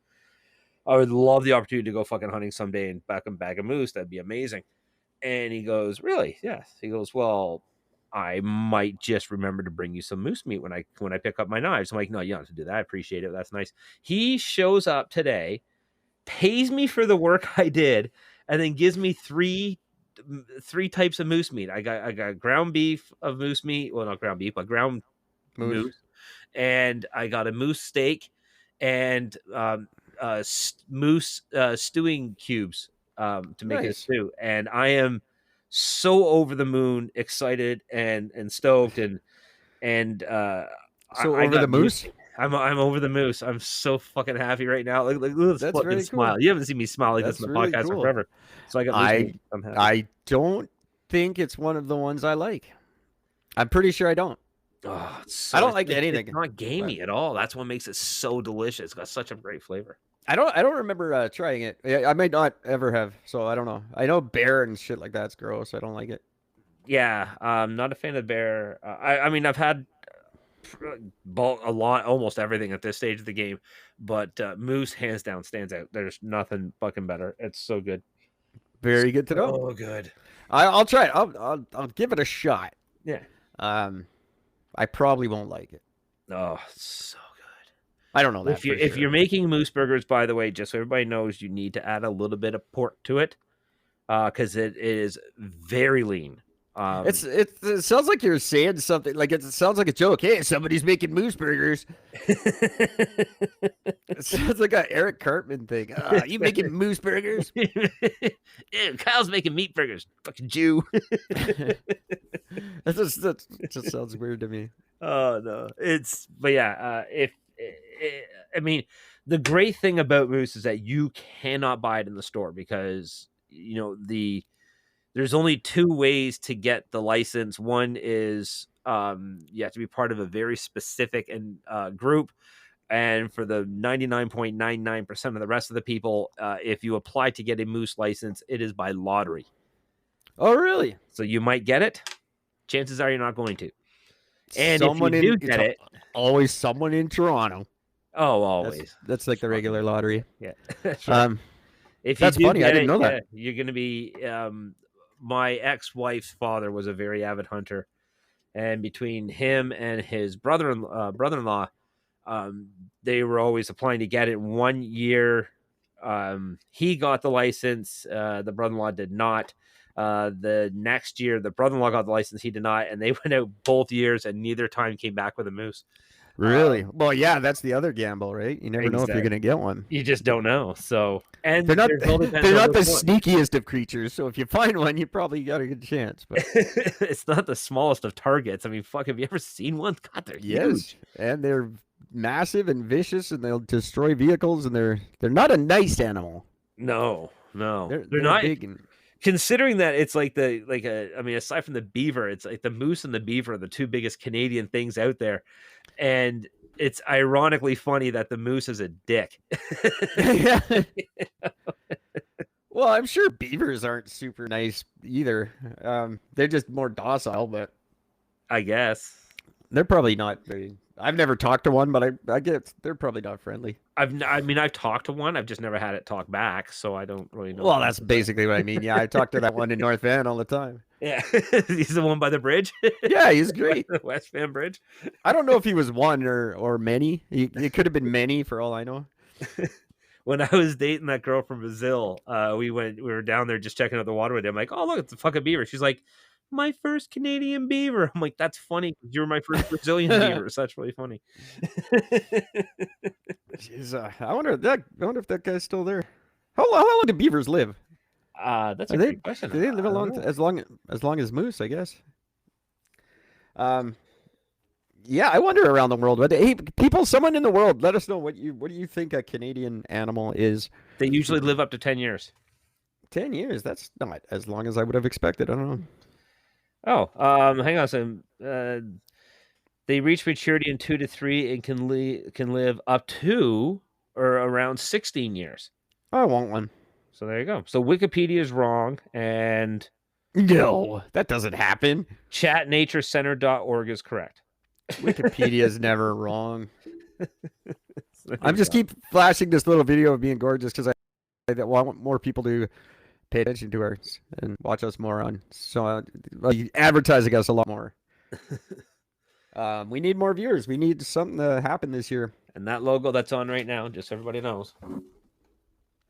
I would love the opportunity to go fucking hunting someday and back a bag of moose. That'd be amazing. And he goes, really? Yes. He goes, well, I might just remember to bring you some moose meat when I pick up my knives. I'm like, no, you don't have to do that. I appreciate it. That's nice. He shows up today, pays me for the work I did, and then gives me three types of moose meat. I got ground beef of moose meat. Well, not ground beef, but ground moose. And I got a moose steak and moose stewing cubes to make it a stew. And I am so over the moon, excited and stoked, and So I over the got moose? I'm over the moose. I'm so fucking happy right now. Look at this That's fucking very smile. cool. You haven't seen me smile like That's this in the really podcast cool. forever. So I got moose meat. I'm happy. I don't think it's one of the ones I like. I'm pretty sure I don't. Oh, I don't like anything. It's not gamey at all. That's what makes it so delicious. It's got such a great flavor. I don't remember trying it. I may not ever have, so I don't know. I know bear and shit like that's gross. I don't like it. Yeah, I'm not a fan of bear. I mean, I've had almost everything at this stage of the game, but moose hands down stands out. There's nothing fucking better. It's so good. Very good to know. Oh, good. I'll try it. I'll give it a shot. Yeah. I probably won't like it. Oh, it's so good. I don't know that. If you're making moose burgers, by the way, just so everybody knows, you need to add a little bit of pork to it, because it is very lean. It sounds like you're saying something, like it sounds like a joke. Hey, somebody's making moose burgers. It sounds like an Eric Cartman thing. You making moose burgers? Ew, Kyle's making meat burgers. Fucking Jew. that just sounds weird to me. Oh no, but yeah. I mean, the great thing about moose is that you cannot buy it in the store because there's only two ways to get the license. One is you have to be part of a very specific group. And for the 99.99% of the rest of the people, if you apply to get a moose license, it is by lottery. Oh, really? So you might get it. Chances are you're not going to. And if you do get it, always someone in Toronto. Oh, always. That's like the regular lottery. Yeah. That's right. If that's funny. I didn't know that. You're going to be. My ex-wife's father was a very avid hunter, and between him and his brother-in-law, they were always applying to get it. 1 year, he got the license. The brother-in-law did not. The next year, the brother-in-law got the license. He did not, and they went out both years, and neither time came back with a moose. Really? Well, yeah, that's the other gamble, right? You never know if you're going to get one. You just don't know. So, and they're not the sneakiest of creatures. So if you find one, you probably got a good chance. But it's not the smallest of targets. I mean, fuck, have you ever seen one? God, they're huge. And they're massive and vicious, and they'll destroy vehicles. And they're not a nice animal. No, they're not big and... Considering that it's aside from the beaver, it's like the moose and the beaver are the two biggest Canadian things out there. And it's ironically funny that the moose is a dick. Well, I'm sure beavers aren't super nice either. They're just more docile, but I guess they're probably not very... I've never talked to one, but I get they're probably not friendly. I've talked to one. I've just never had it talk back, so I don't really know. Well, that's basically what I mean. Yeah, I talk to that one in North Van all the time. Yeah, he's the one by the bridge. Yeah, he's great. The West Van Bridge. I don't know if he was one or many. It could have been many for all I know. When I was dating that girl from Brazil, we were down there just checking out the waterway. I'm like, oh look, it's a fucking beaver. She's like, my first Canadian beaver. I'm like, that's funny. You're my first Brazilian beaver. So that's really funny. Jeez, I wonder if that guy's still there. How long do beavers live? That's a great question. Do they live as long as moose? I guess. Yeah, I wonder around the world. But hey, people, someone in the world, let us know what do you think a Canadian animal is? They usually live up to 10 years. 10 years? That's not as long as I would have expected. I don't know. Oh, hang on a second. They reach maturity in 2 to 3 and can live up to or around 16 years. I want one. So there you go. So Wikipedia is wrong, and No, that doesn't happen. chatnaturecenter.org is correct. Wikipedia is never wrong. So there I'm you just go. keep flashing this little video of being gorgeous because I want more people to pay attention to us and watch us more on. So advertising us a lot more. We need more viewers. We need something to happen this year. And that logo that's on right now, just so everybody knows,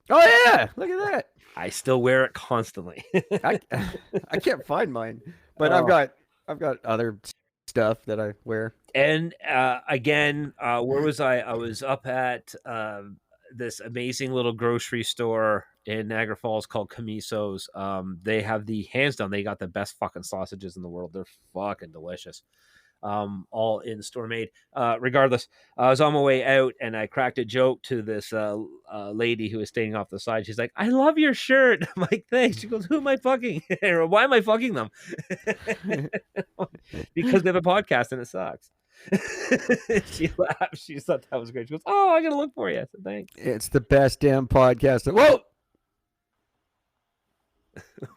Oh yeah, look at that. I still wear it constantly. I can't find mine, but Oh. I've got other stuff that I wear. And again, where was I? I was up at this amazing little grocery store in Niagara Falls called Camiso's. They have the hands down. They got the best fucking sausages in the world. They're fucking delicious. All in store made. Regardless, I was on my way out and I cracked a joke to this lady who was standing off the side. She's like, "I love your shirt." I'm like, "Thanks." She goes, "Who am I fucking? Or why am I fucking them?" Because they have a podcast and it sucks. She laughed. She thought that was great. She goes, "Oh, I gotta look for you." I said, "Thanks." It's the best damn podcast. Whoa!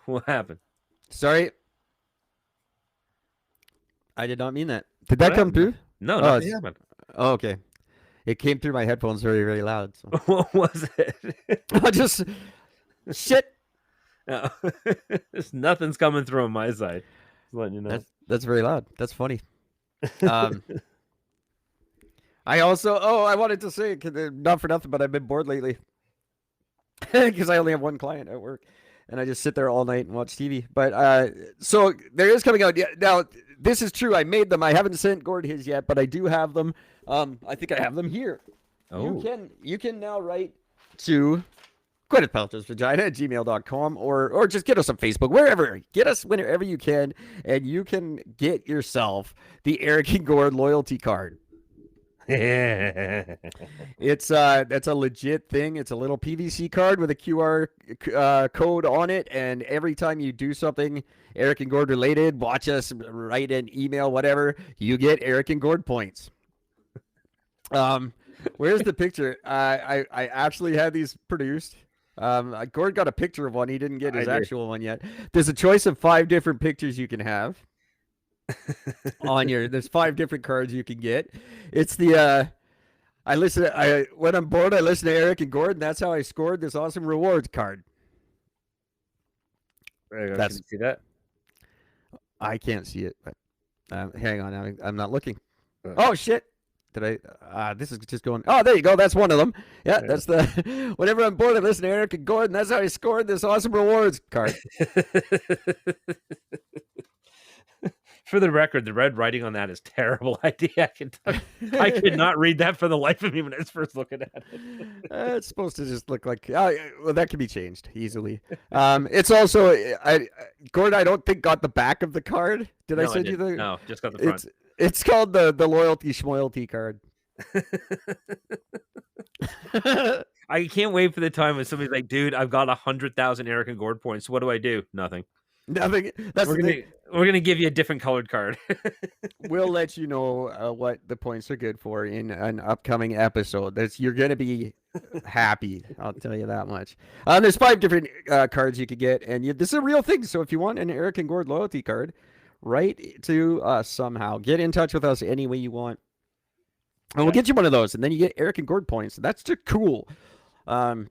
What happened? Sorry. I did not mean that. Did that What come happened? through? No, Oh, nothing it's- happened. Oh, okay. It came through my headphones very, very loud. So. What was it? I just shit. No. Nothing's coming through on my side. Just letting you know. That's very loud. That's funny. I also I wanted to say, not for nothing, but I've been bored lately because I only have one client at work, and I just sit there all night and watch TV. But so there is coming out. Yeah, now this is true. I made them. I haven't sent Gord his yet, but I do have them. I think I have them here. Oh. You can now write to GwynethPaltrowsVagina@gmail.com or just get us on Facebook, wherever. Get us whenever you can, and you can get yourself the Eric and Gord loyalty card. It's that's a legit thing. It's a little PVC card with a QR code on it, and every time you do something Eric and Gord related, watch us, write an email, whatever, you get Eric and Gord points. Where's the picture? I actually had these produced. Gord got a picture of one. He didn't get his actual one yet. There's a choice of 5 different pictures you can have on your. There's 5 different cards you can get. It's the when I'm bored, I listen to Eric and Gord, and that's how I scored this awesome rewards card. Can That's- you see that? I can't see it, but hang on, I'm not looking. Oh shit! Did I? This is just going. Oh, there you go. That's one of them. Yeah, that's the. Whenever I'm bored, I listen to Eric and Gordon. That's how I scored this awesome rewards card. For the record, the red writing on that is terrible idea. I could not read that for the life of me when I was first looking at it. It's supposed to just look like. Well, that can be changed easily. It's also. Gordon, I don't think got the back of the card. Did I No, send you didn't. the? No, just got the front. It's called the loyalty schmoyalty card. I can't wait for the time when somebody's like, "Dude, I've got 100,000 Eric and Gord points. What do I do? Nothing. Nothing. That's the thing. We're gonna give you a different colored card." We'll let you know what the points are good for in an upcoming episode. You're going to be happy. I'll tell you that much. There's 5 different cards you could get, and this is a real thing. So if you want an Eric and Gord loyalty card, write to us somehow. Get in touch with us any way you want, and we'll get you one of those. And then you get Eric and Gord points. That's just cool. I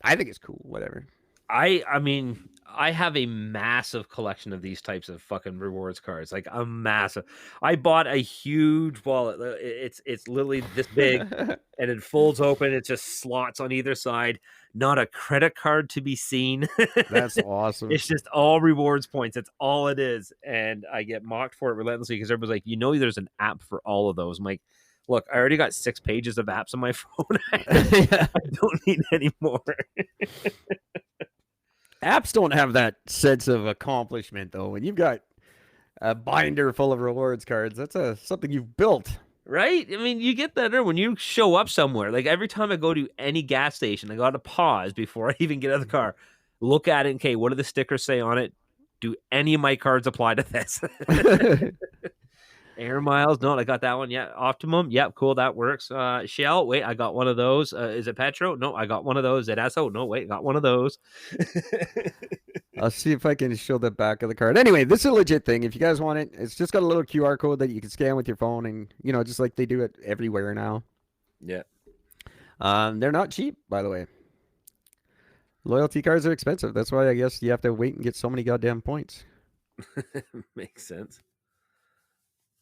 think it's cool. Whatever. I mean, I have a massive collection of these types of fucking rewards cards, like a massive. I bought a huge wallet. It's literally this big, and it folds open. It's just slots on either side. Not a credit card to be seen. That's awesome. It's just all rewards points. That's all it is, and I get mocked for it relentlessly because everybody's like, there's an app for all of those. I'm like, look, I already got 6 pages of apps on my phone. I don't need any more. Apps don't have that sense of accomplishment, though. When you've got a binder full of rewards cards, that's something you've built. Right? I mean, you get that when you show up somewhere. Like every time I go to any gas station, I got to pause before I even get out of the car, look at it. Okay, what do the stickers say on it? Do any of my cards apply to this? Air miles. No, I got that one. Yeah. Optimum. Yep. Cool. That works. Shell. Wait, I got one of those. Is it Petro? No, I got one of those. Is it Esso? No, wait, got one of those. I'll see if I can show the back of the card. Anyway, this is a legit thing. If you guys want it, it's just got a little QR code that you can scan with your phone, and just like they do it everywhere now. Yeah. They're not cheap, by the way. Loyalty cards are expensive. That's why I guess you have to wait and get so many goddamn points. Makes sense.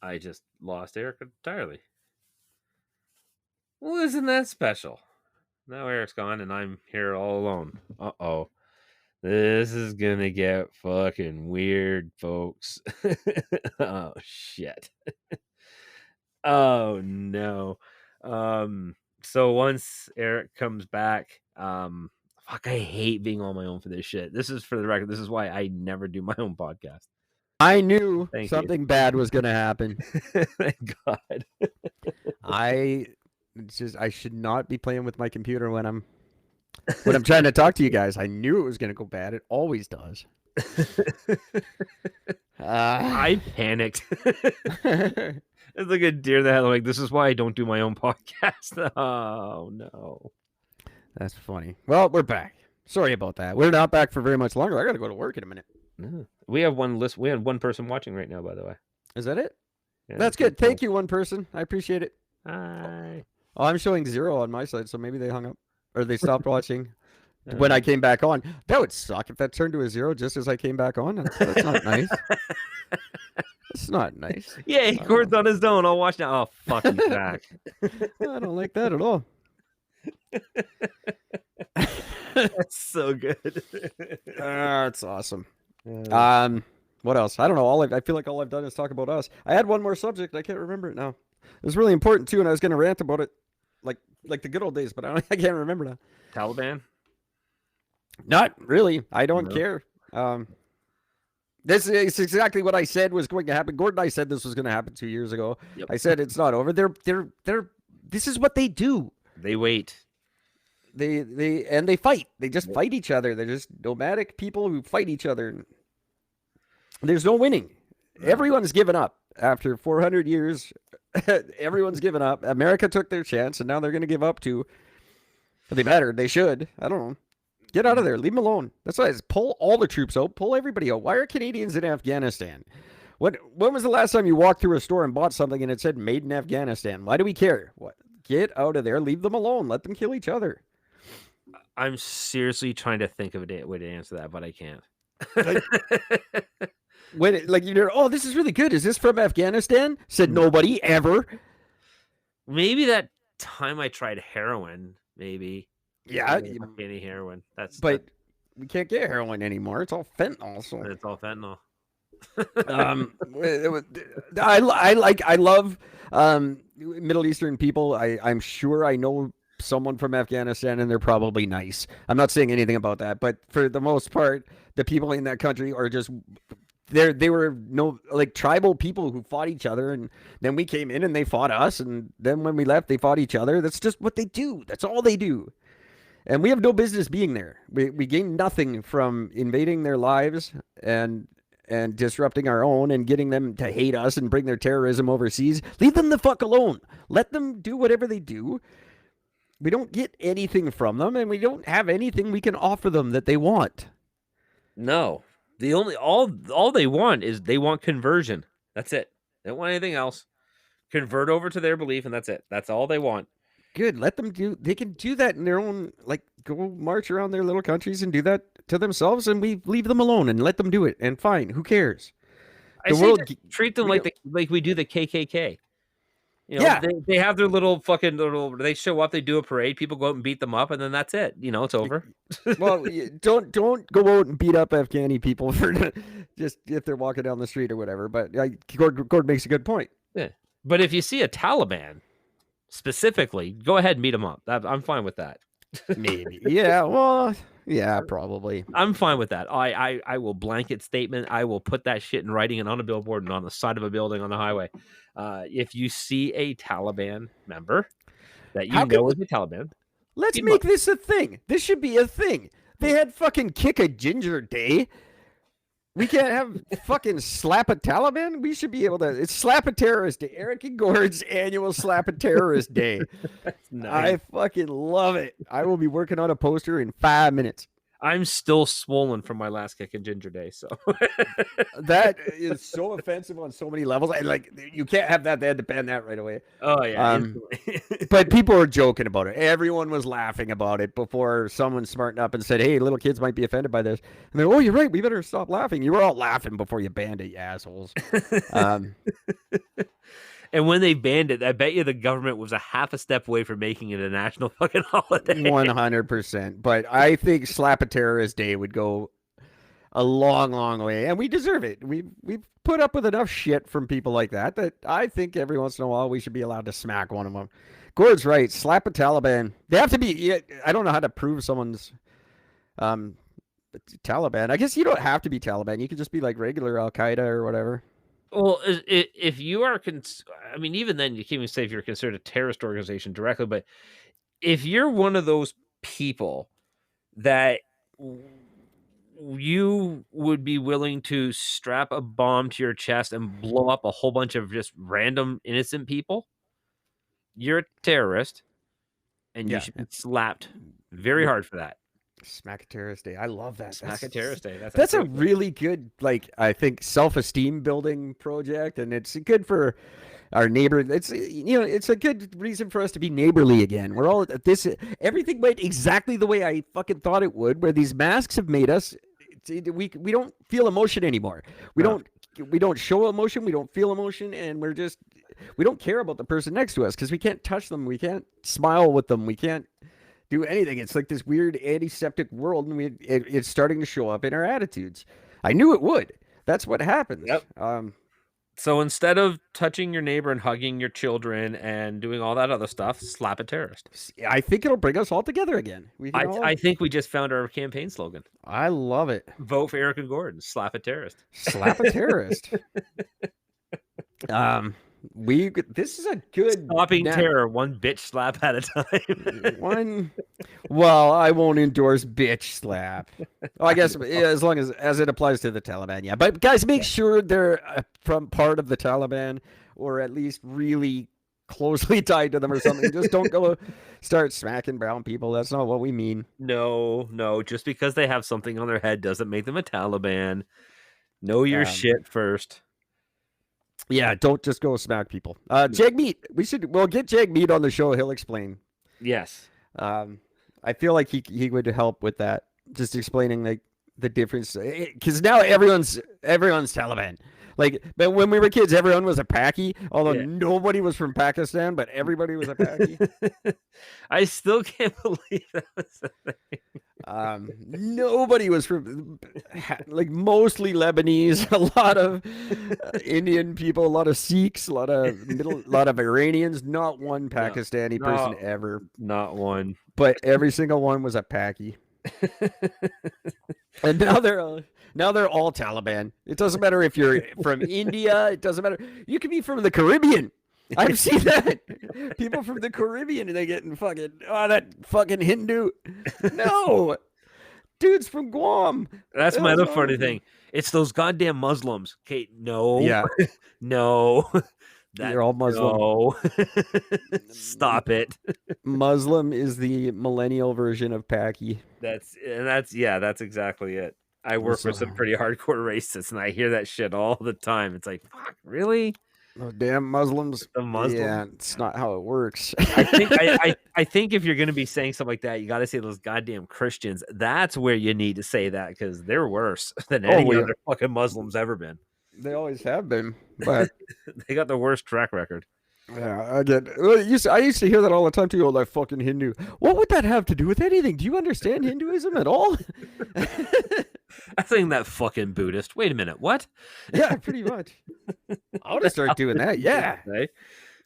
I just lost Eric entirely. Well, isn't that special? Now Eric's gone and I'm here all alone. Uh-oh. This is gonna get fucking weird, folks. Oh, shit. Oh, no. So once Eric comes back, fuck, I hate being on my own for this shit. This is for the record. This is why I never do my own podcast. I knew Thank something bad was going to happen. Thank God. I should not be playing with my computer when I'm trying to talk to you guys. I knew it was going to go bad. It always does. I panicked. It's like a deer in the headlights. Like, this is why I don't do my own podcast. Oh, no. That's funny. Well, we're back. Sorry about that. We're not back for very much longer. I got to go to work in a minute. We have one list. We have one person watching right now, by the way. Is that it? Yeah, that's good. Thank you, one person. I appreciate it. Hi. Oh, I'm showing 0 on my side, so maybe they hung up or they stopped watching when I came back on. That would suck if that turned to a 0 just as I came back on. That's not nice. It's not nice. Yeah, Gord's on his own. I'll watch now. Oh, fuck, he's back. I don't like that at all. That's so good. That's awesome. What else? I don't know. I feel like all I've done is talk about us. I had one more subject. I can't remember it now. It was really important too, and I was going to rant about it, like the good old days. But I can't remember now. Taliban? Not really. I don't care. This is exactly what I said was going to happen. Gord and I said this was going to happen 2 years ago. Yep. I said it's not over. They're. This is what they do. They wait. They fight. They just fight each other. They're just nomadic people who fight each other. There's no winning. No. Everyone's given up after 400 years. Everyone's given up. America took their chance, and now they're going to give up too. But they better. They should. I don't know. Get out of there. Leave them alone. That's why it's pull all the troops out. Pull everybody out. Why are Canadians in Afghanistan? When was the last time you walked through a store and bought something and it said made in Afghanistan? Why do we care? What? Get out of there. Leave them alone. Let them kill each other. I'm seriously trying to think of a way to answer that, but I can't. This is really good. Is this from Afghanistan? Said nobody ever. Maybe that time I tried heroin, maybe. Yeah. Any heroin. We can't get heroin anymore. It's all fentanyl. So. It's all fentanyl. I love Middle Eastern people. I'm sure I know someone from Afghanistan, and they're probably nice. I'm not saying anything about that, but for the most part, the people in that country are just they were tribal people who fought each other, and then we came in and they fought us, and then when we left, they fought each other. That's just what they do. That's all they do. And we have no business being there. We gain nothing from invading their lives and disrupting our own and getting them to hate us and bring their terrorism overseas. Leave them the fuck alone. Let them do whatever they do. We don't get anything from them, and we don't have anything we can offer them that they want. No. All they want is they want conversion. That's it. They don't want anything else. Convert over to their belief, and that's it. That's all they want. Good. Let them they can do that in their own, go march around their little countries and do that to themselves, and we leave them alone and let them do it. And fine, who cares? Treat them like we do the KKK. They have their they show up, they do a parade, people go out and beat them up, and then that's it. It's over. Well, don't go out and beat up Afghani people for just if they're walking down the street or whatever. But Gord makes a good point. Yeah. But if you see a Taliban specifically, go ahead and beat them up. I'm fine with that. Maybe. Yeah. Well, yeah, probably. I'm fine with that. I will blanket statement. I will put that shit in writing and on a billboard and on the side of a building on the highway. If you see a Taliban member that you know is a Taliban, let's make this a thing. This should be a thing. They had fucking Kick a Ginger Day. We can't have fucking slap a Taliban. We should be able to. It's slap a terrorist day. Eric and Gord's annual slap a terrorist day. Nice. I fucking love it. I will be working on a poster in 5 minutes. I'm still swollen from my last kick in Ginger Day, so That is so offensive on so many levels. And like, you can't have that. They had to ban that right away. oh yeah. But people were joking about it. Everyone was laughing about it before someone smartened up and said, "Hey, little kids might be offended by this." And they're, "Oh, you're right. We better stop laughing." You were all laughing before you banned it, you assholes. And when they banned it, I bet you the government was a half a step away from making it a national fucking holiday. 100%. But I think Slap a Terrorist Day would go a long, long way, and we deserve it. We've put up with enough shit from people like that I think every once in a while we should be allowed to smack one of them. Gord's right. Slap a Taliban. They have to be. I don't know how to prove someone's Taliban. I guess you don't have to be Taliban. You could just be like regular Al Qaeda or whatever. Well, if you are, I mean, even then, you can't even say if you're considered a terrorist organization directly, but if you're one of those people that you would be willing to strap a bomb to your chest and blow up a whole bunch of just random innocent people, you're a terrorist, and you should be slapped very hard for that. Smack a Terrorist Day. I love that. Smack a Terrorist Day. That's a really good, like, I think, self-esteem building project, and it's good for our neighbor. It's it's a good reason for us to be neighborly again. We're all this. Everything went exactly the way I fucking thought it would. Where these masks have made us, we don't feel emotion anymore. We don't show emotion. We don't feel emotion, and we don't care about the person next to us because we can't touch them. We can't smile with them. We can't do anything. It's like this weird antiseptic world, and it's starting to show up in our attitudes. I knew it would. That's what happens. Yep. So instead of touching your neighbor and hugging your children and doing all that other stuff, slap a terrorist. I think it'll bring us all together again. I think we just found our campaign slogan. I love it. Vote for Eric and Gordon. Slap a terrorist. Slap a terrorist. This is a good stopping terror, one bitch slap at a time. Well, I won't endorse bitch slap. Oh, I guess as long as it applies to the Taliban, yeah. But guys, make sure they're from part of the Taliban, or at least really closely tied to them or something. Just don't go start smacking brown people. That's not what we mean. No. Just because they have something on their head doesn't make them a Taliban. Know your shit first. Yeah, don't just go smack people. Jag Meat, we'll get Jag Meat on the show. He'll explain. Yes. I feel like he would help with that, just explaining like the difference. Because now everyone's Taliban. Like, but when we were kids, everyone was a Paki. Although nobody was from Pakistan, but everybody was a Paki. I still can't believe that was a thing. Nobody was from, like, mostly Lebanese, a lot of Indian people, a lot of Sikhs, a lot of Iranians. Not one Pakistani person ever. Not one. But every single one was a Paki. And now they're all Taliban. It doesn't matter if you're from India. It doesn't matter. You could be from the Caribbean. I've seen that. People from the Caribbean, and they get in that fucking Hindu. No. Dude's from Guam. That's my other funny thing. It's those goddamn Muslims. Okay, no. Yeah. No. They're all Muslim. No. Stop it. Muslim is the millennial version of Paki. That's exactly it. I work with some pretty hardcore racists, and I hear that shit all the time. It's like, fuck, really? Oh, damn Muslims. The Muslims. Yeah, it's not how it works. I think if you're going to be saying something like that, you got to say those goddamn Christians. That's where you need to say that, because they're worse than any other fucking Muslims ever been. They always have been, but they got the worst track record. Yeah, I used to hear that all the time too. Oh, that fucking Hindu. What would that have to do with anything? Do you understand Hinduism at all? I think that fucking Buddhist. Wait a minute, what? Yeah, pretty much. I want to start doing that. Yeah,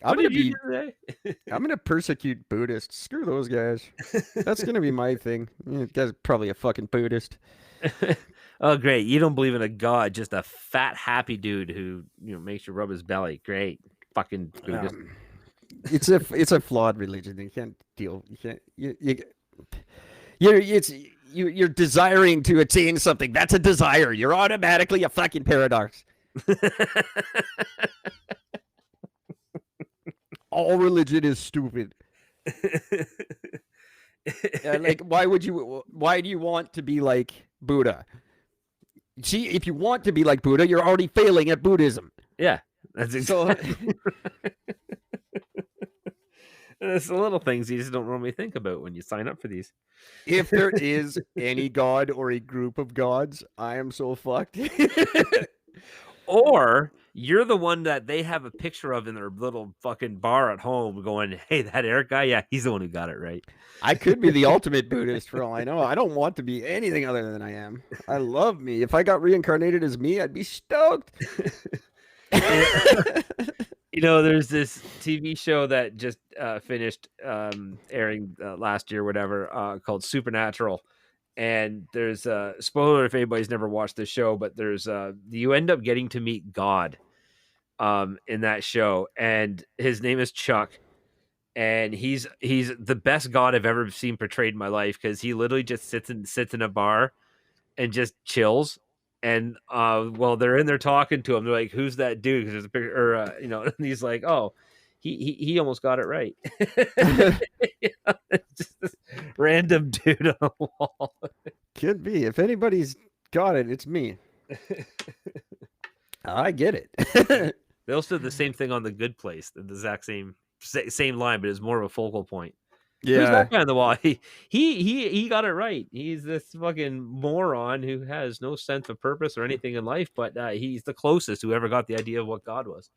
I'm gonna persecute Buddhists. Screw those guys. That's gonna be my thing. You guys are probably a fucking Buddhist. Oh, great! You don't believe in a god, just a fat, happy dude who makes you rub his belly. Great, fucking Buddhist. It's a flawed religion. You can't deal. you're desiring to attain something. That's a desire. You're automatically a fucking paradox. All religion is stupid. Like, why do you want to be like Buddha? See, if you want to be like Buddha, you're already failing at Buddhism. Yeah, that's exactly. It's the little things you just don't normally think about when you sign up for these. If there is any god or a group of gods, I am so fucked. Or you're the one that they have a picture of in their little fucking bar at home going, hey, that Eric guy, yeah, he's the one who got it right. I could be the ultimate Buddhist for all I know. I don't want to be anything other than I am. I love me. If I got reincarnated as me, I'd be stoked. You know, there's this TV show that just finished airing last year, whatever, called Supernatural. And there's a spoiler if anybody's never watched this show, but there's you end up getting to meet God in that show, and his name is Chuck, and he's the best God I've ever seen portrayed in my life, because he literally just sits in a bar and just chills. And while they're in there talking to him, they're like, "Who's that dude?" Because there's a picture, or and he's like, "Oh, he almost got it right." It's just this random dude on the wall. Could be. If anybody's got it, it's me. I get it. They also did the same thing on The Good Place, the exact same line, but it's more of a focal point. Yeah. Who's that guy on the wall? He got it right. He's this fucking moron who has no sense of purpose or anything in life, but he's the closest who ever got the idea of what God was.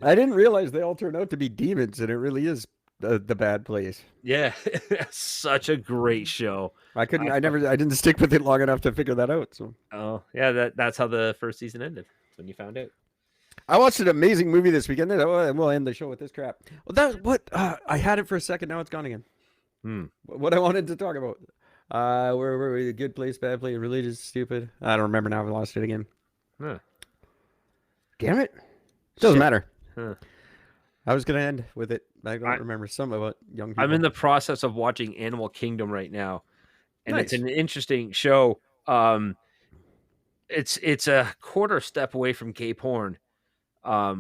I didn't realize they all turned out to be demons, and it really is the bad place. Yeah, such a great show. I didn't stick with it long enough to figure that out. So. Oh yeah, that's how the first season ended. When you found out. I watched an amazing movie this weekend. We'll end the show with this crap. Well, that's what I had it for a second. Now it's gone again. What I wanted to talk about. Where were we? Good place, bad place, religious, stupid. I don't remember now. I lost it again. Huh. Damn it. Doesn't matter. Huh. I was gonna end with it. I don't remember some about young people. I'm in the process of watching Animal Kingdom right now, and Nice. it's an interesting show. It's a quarter step away from gay porn. A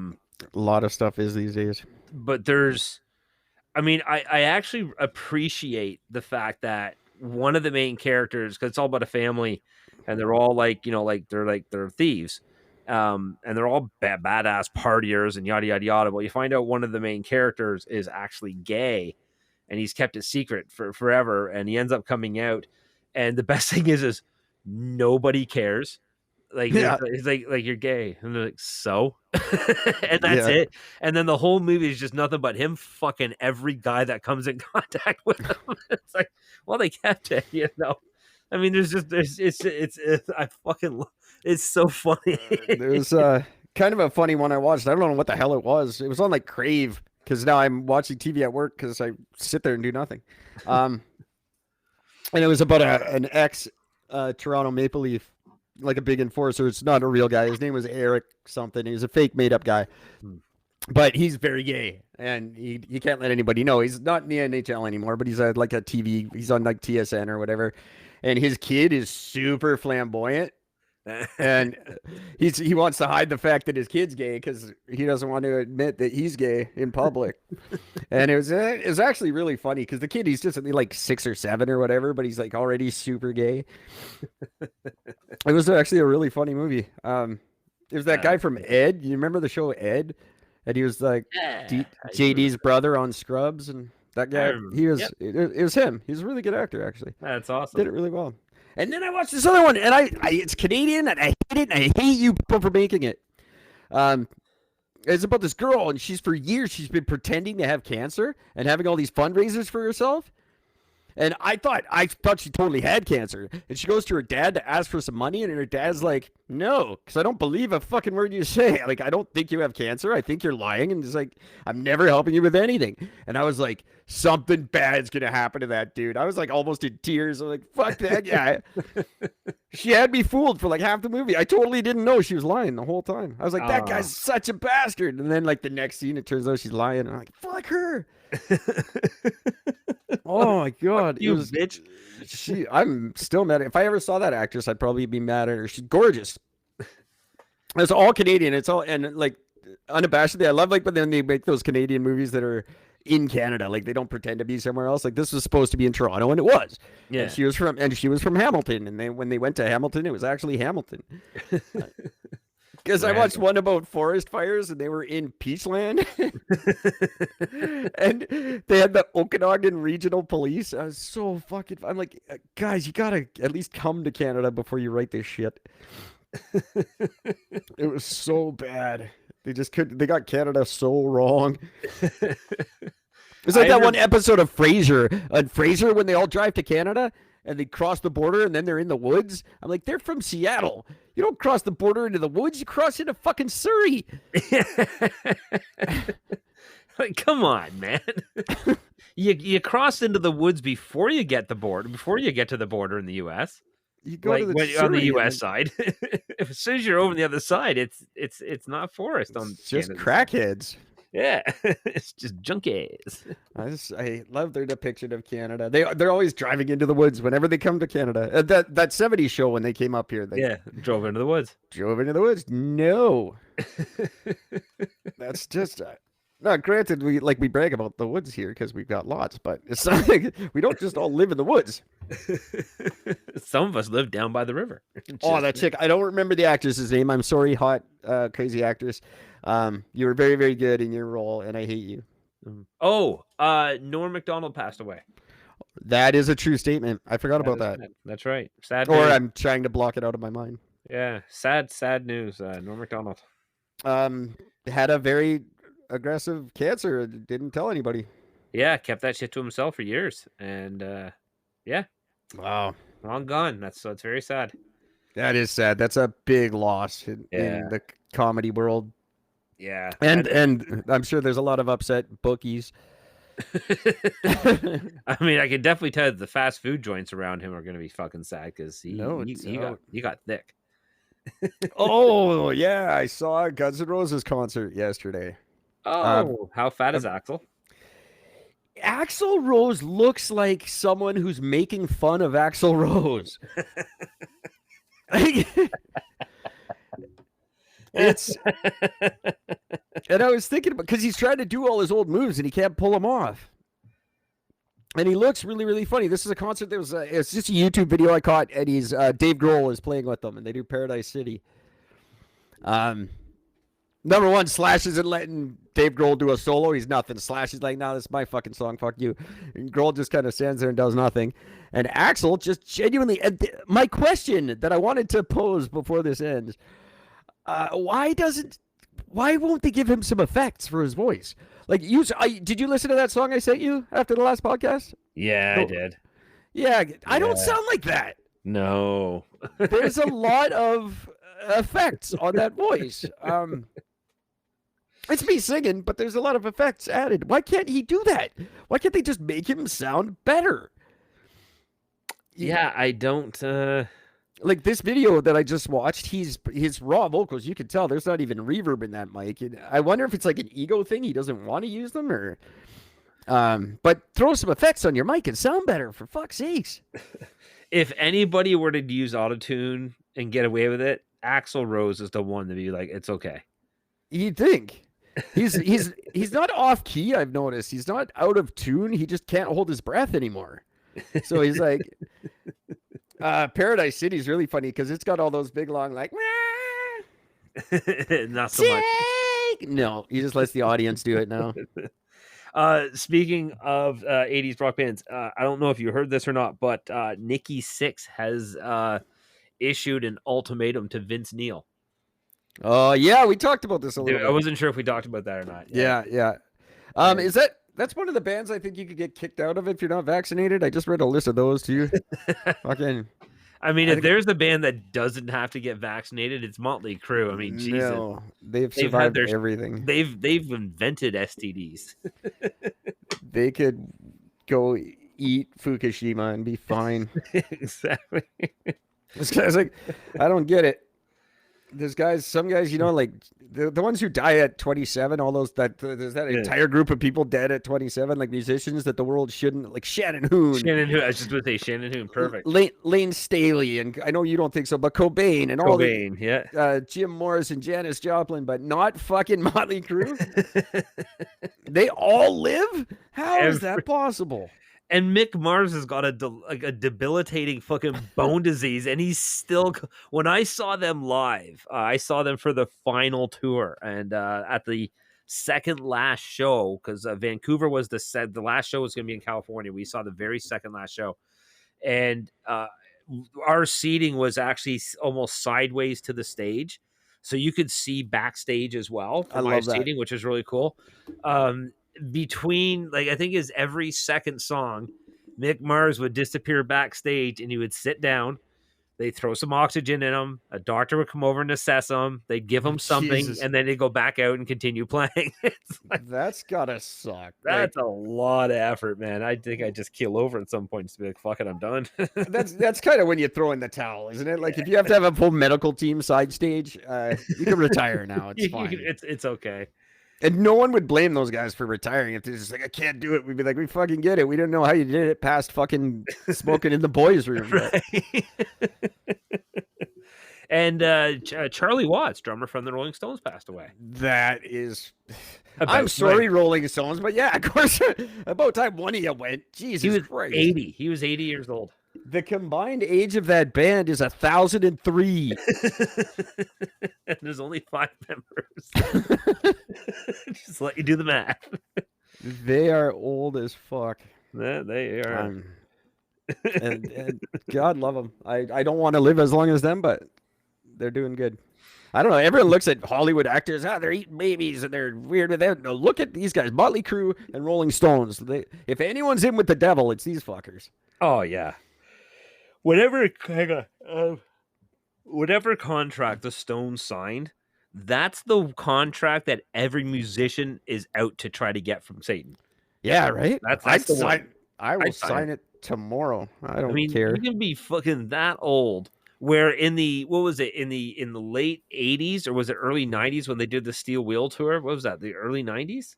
lot of stuff is these days. But I actually appreciate the fact that one of the main characters, because it's all about a family, and they're all they're thieves, and they're all badass partiers and yada yada yada. But you find out one of the main characters is actually gay, and he's kept it secret for forever, and he ends up coming out. And the best thing is nobody cares. Like, yeah. It's like you're gay, and they're like, so, and that's it. And then the whole movie is just nothing but him fucking every guy that comes in contact with him. It's like, well, they kept it, I mean, it's so funny. There's kind of a funny one I watched. I don't know what the hell it was. It was on like Crave, because now I'm watching TV at work because I sit there and do nothing. And it was about an ex Toronto Maple Leaf, like a big enforcer. It's not a real guy. His name was Eric something. He's a fake made up guy, but he's very gay, and he can't let anybody know. He's not in the NHL anymore, but he's like a TV. He's on like TSN or whatever. And his kid is super flamboyant, and he wants to hide the fact that his kid's gay because he doesn't want to admit that he's gay in public. And it was actually really funny because the kid, he's just like 6 or 7 or whatever, but he's like already super gay. It was actually a really funny movie. It was that guy from Ed. You remember the show Ed? And he was like JD's brother on Scrubs, and that guy. It was him. He's a really good actor, actually. That's awesome. Did it really well. And then I watched this other one, and it's Canadian, and I hate it, and I hate you people for making it. It's about this girl, and for years she's been pretending to have cancer and having all these fundraisers for herself. And I thought she totally had cancer. And she goes to her dad to ask for some money, and her dad's like, no, because I don't believe a fucking word you say. Like, I don't think you have cancer. I think you're lying. And he's like, I'm never helping you with anything. And I was like, something bad's going to happen to that dude. I was like almost in tears. I'm like, fuck that guy. She had me fooled for like half the movie. I totally didn't know she was lying the whole time. I was like, that guy's such a bastard. And then like the next scene, it turns out she's lying. And I'm like, fuck her. Oh my god, You bitch. I'm still mad. If I ever saw that actress, I'd probably be mad at her. She's gorgeous. It's all Canadian. It's all and like unabashedly, I love like, but then they make those Canadian movies that are in Canada, like they don't pretend to be somewhere else. Like this was supposed to be in Toronto, and it was. Yeah. And she was from Hamilton, and when they went to Hamilton, it was actually Hamilton. Because I watched one about forest fires, and they were in Peachland, and they had the Okanagan Regional Police. I was so fucking. I'm like, guys, you gotta at least come to Canada before you write this shit. It was so bad. They just couldn't. They got Canada so wrong. It's like that one episode of Frasier. Frasier, when they all drive to Canada and they cross the border and then they're in the woods. I'm like, they're from Seattle. You don't cross the border into the woods. You cross into fucking Surrey. Like, come on, man. You cross into the woods before you get the border, before you get to the border in the U.S. You go to the on the U.S. side. As soon as you're over on the other side, it's not forest on just Canada's crackheads. Side. Yeah, it's just junkies. I love their depiction of Canada. They're always driving into the woods whenever they come to Canada. That 70s show when they came up here. They drove into the woods. Drove into the woods. No, that's just. No, granted, we brag about the woods here because we've got lots, but it's not like we don't just all live in the woods. Some of us live down by the river. Oh, that chick! I don't remember the actress's name. I'm sorry, hot, crazy actress. You were very, very good in your role, and I hate you. Oh, Norm Macdonald passed away. That is a true statement. I forgot about that. Sad. That's right. Sad. Or news. I'm trying to block it out of my mind. Yeah, sad news. Norm Macdonald. Had a very aggressive cancer. Didn't tell anybody. Yeah, kept that shit to himself for years, and yeah. Wow. Long gone. It's very sad. That is sad. That's a big loss in the comedy world. Yeah. And I'm sure there's a lot of upset bookies. I mean, I can definitely tell that the fast food joints around him are going to be fucking sad because he got thick. Oh, yeah. I saw Guns N' Roses concert yesterday. Oh, how fat is Axl? Axl Rose looks like someone who's making fun of Axl Rose. It's and I was thinking about because he's trying to do all his old moves and he can't pull them off. And he looks really, really funny. This is a concert that was it's just a YouTube video I caught, and he's Dave Grohl is playing with them, and they do Paradise City. Number one, Slash isn't letting Dave Grohl do a solo. He's nothing. Slash is like, no, this is my fucking song. Fuck you. And Grohl just kind of stands there and does nothing. And Axl just genuinely. My question that I wanted to pose before this ends: why won't they give him some effects for his voice? Like, did you listen to that song I sent you after the last podcast? Yeah, I did. Yeah, I don't sound like that. No. There's a lot of effects on that voice. It's me singing, but there's a lot of effects added. Why can't he do that? Why can't they just make him sound better? Yeah, I don't. Like this video that I just watched, his raw vocals, you can tell there's not even reverb in that mic. And I wonder if it's like an ego thing. He doesn't want to use them, or but throw some effects on your mic and sound better, for fuck's sakes. If anybody were to use autotune and get away with it, Axl Rose is the one to be like, it's okay. You'd think. He's not off key, I've noticed. He's not out of tune. He just can't hold his breath anymore. So he's like Paradise City is really funny because it's got all those big long like not so much. No, he just lets the audience do it now. Speaking of 80s rock bands, I don't know if you heard this or not, but Nikki Sixx has issued an ultimatum to Vince Neil. Oh, yeah, we talked about this a little bit. I wasn't sure if we talked about that or not. Yeah. Is that's one of the bands I think you could get kicked out of if you're not vaccinated? I just read a list of those too. Fucking. I mean, if there's a band that doesn't have to get vaccinated, it's Motley Crue. I mean, Jesus. No, they've survived everything. They've invented STDs. They could go eat Fukushima and be fine. Exactly. This guy's like, I don't get it. There's guys, some guys, like the ones who die at 27, all those there's that entire group of people dead at 27, like musicians that the world shouldn't, like Shannon Hoon. I was just going to say Shannon Hoon, perfect. Lane Staley, and I know you don't think so, but Cobain and all the Jim Morris and Janis Joplin, but not fucking Motley Crue. They all live? How is that possible? And Mick Mars has got a debilitating fucking bone disease, and he's still. When I saw them live, I saw them for the final tour, and at the second last show, because Vancouver was the last show was going to be in California. We saw the very second last show, and our seating was actually almost sideways to the stage, so you could see backstage as well from my seating, which is really cool. Between I think is every second song, Mick Mars would disappear backstage and he would sit down. They'd throw some oxygen in him. A doctor would come over and assess him. They'd give him something, and then they'd go back out and continue playing. That's gotta suck. That's a lot of effort, man. I think I just keel over at some point to be like, fuck it, I'm done. That's kind of when you throw in the towel, isn't it? Like if you have to have a full medical team side stage, you can retire now. It's fine. It's okay. And no one would blame those guys for retiring. If they're just like, I can't do it, we'd be like, we fucking get it. We didn't know how you did it past fucking smoking in the boys' room. Right. And Charlie Watts, drummer from the Rolling Stones, passed away. That is... I'm sorry, Rolling Stones, but yeah, of course, about time one of you went. Jesus Christ. 80. He was 80 years old. The combined age of that band is 1,003. And there's only 5 members. Just let you do the math. They are old as fuck. Yeah, they are. And God love them. I don't want to live as long as them, but they're doing good. I don't know. Everyone looks at Hollywood actors. They're eating babies and they're weird with that. No, look at these guys: Motley Crue and Rolling Stones. If anyone's in with the devil, it's these fuckers. Oh yeah. Whatever contract the Stones signed, that's the contract that every musician is out to try to get from Satan. Yeah, right. That's the one. I will sign it tomorrow. I don't care. You can be fucking that old. Where in the in the late 80s or was it early 90s when they did the Steel Wheel tour? What was that? The early 90s?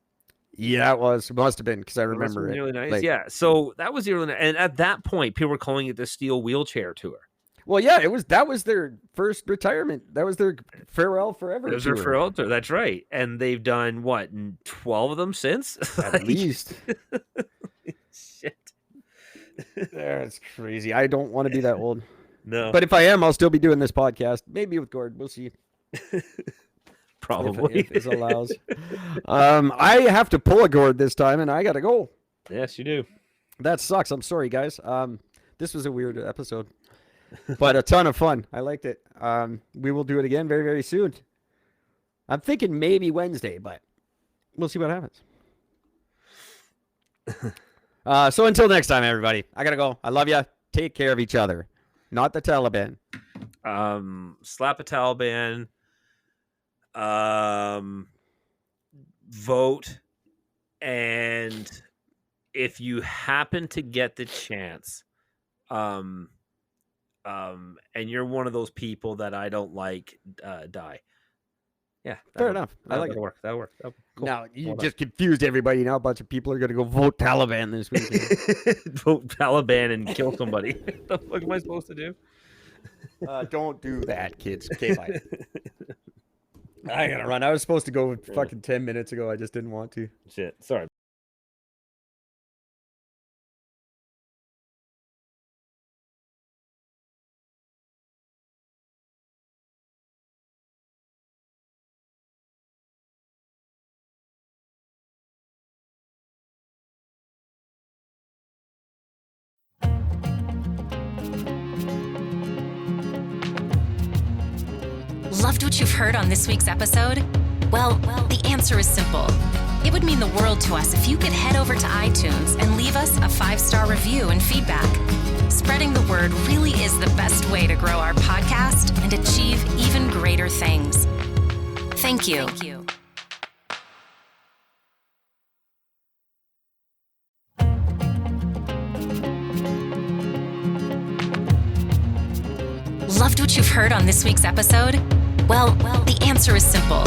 Yeah, it must have been because I remember it. The early 90s. Yeah, so that was the early, and at that point, people were calling it the Steel Wheelchair Tour. Well, yeah, that was their first retirement. That was their farewell forever. It was their farewell tour. That's right, and they've done what 12 of them since, at least. Shit, that's crazy. I don't want to be that old. No, but if I am, I'll still be doing this podcast. Maybe with Gord. We'll see. Probably if it allows. I have to pull a Gord this time, and I gotta go. Yes, you do. That sucks. I'm sorry, guys. This was a weird episode, but a ton of fun. I liked it. We will do it again very, very soon. I'm thinking maybe Wednesday, but we'll see what happens. So until next time, everybody. I gotta go. I love you. Take care of each other. Not the Taliban. Slap a Taliban. Vote, and if you happen to get the chance, and you're one of those people that I don't like, die. Yeah, fair enough. I like that'll work. That'll work. Cool. Now you just confused everybody. Now a bunch of people are going to go vote Taliban this weekend. Vote Taliban and kill somebody. What the fuck am I supposed to do? Don't do that, kids. Okay, bye. I gotta run. I was supposed to go fucking 10 minutes ago. I just didn't want to. Shit. Sorry. Loved what you've heard on this week's episode? Well, the answer is simple. It would mean the world to us if you could head over to iTunes and leave us a 5-star review and feedback. Spreading the word really is the best way to grow our podcast and achieve even greater things. Thank you. Loved what you've heard on this week's episode? Well, the answer is simple.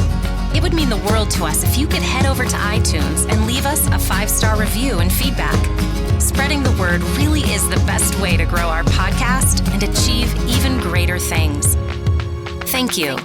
It would mean the world to us if you could head over to iTunes and leave us a 5-star review and feedback. Spreading the word really is the best way to grow our podcast and achieve even greater things. Thank you.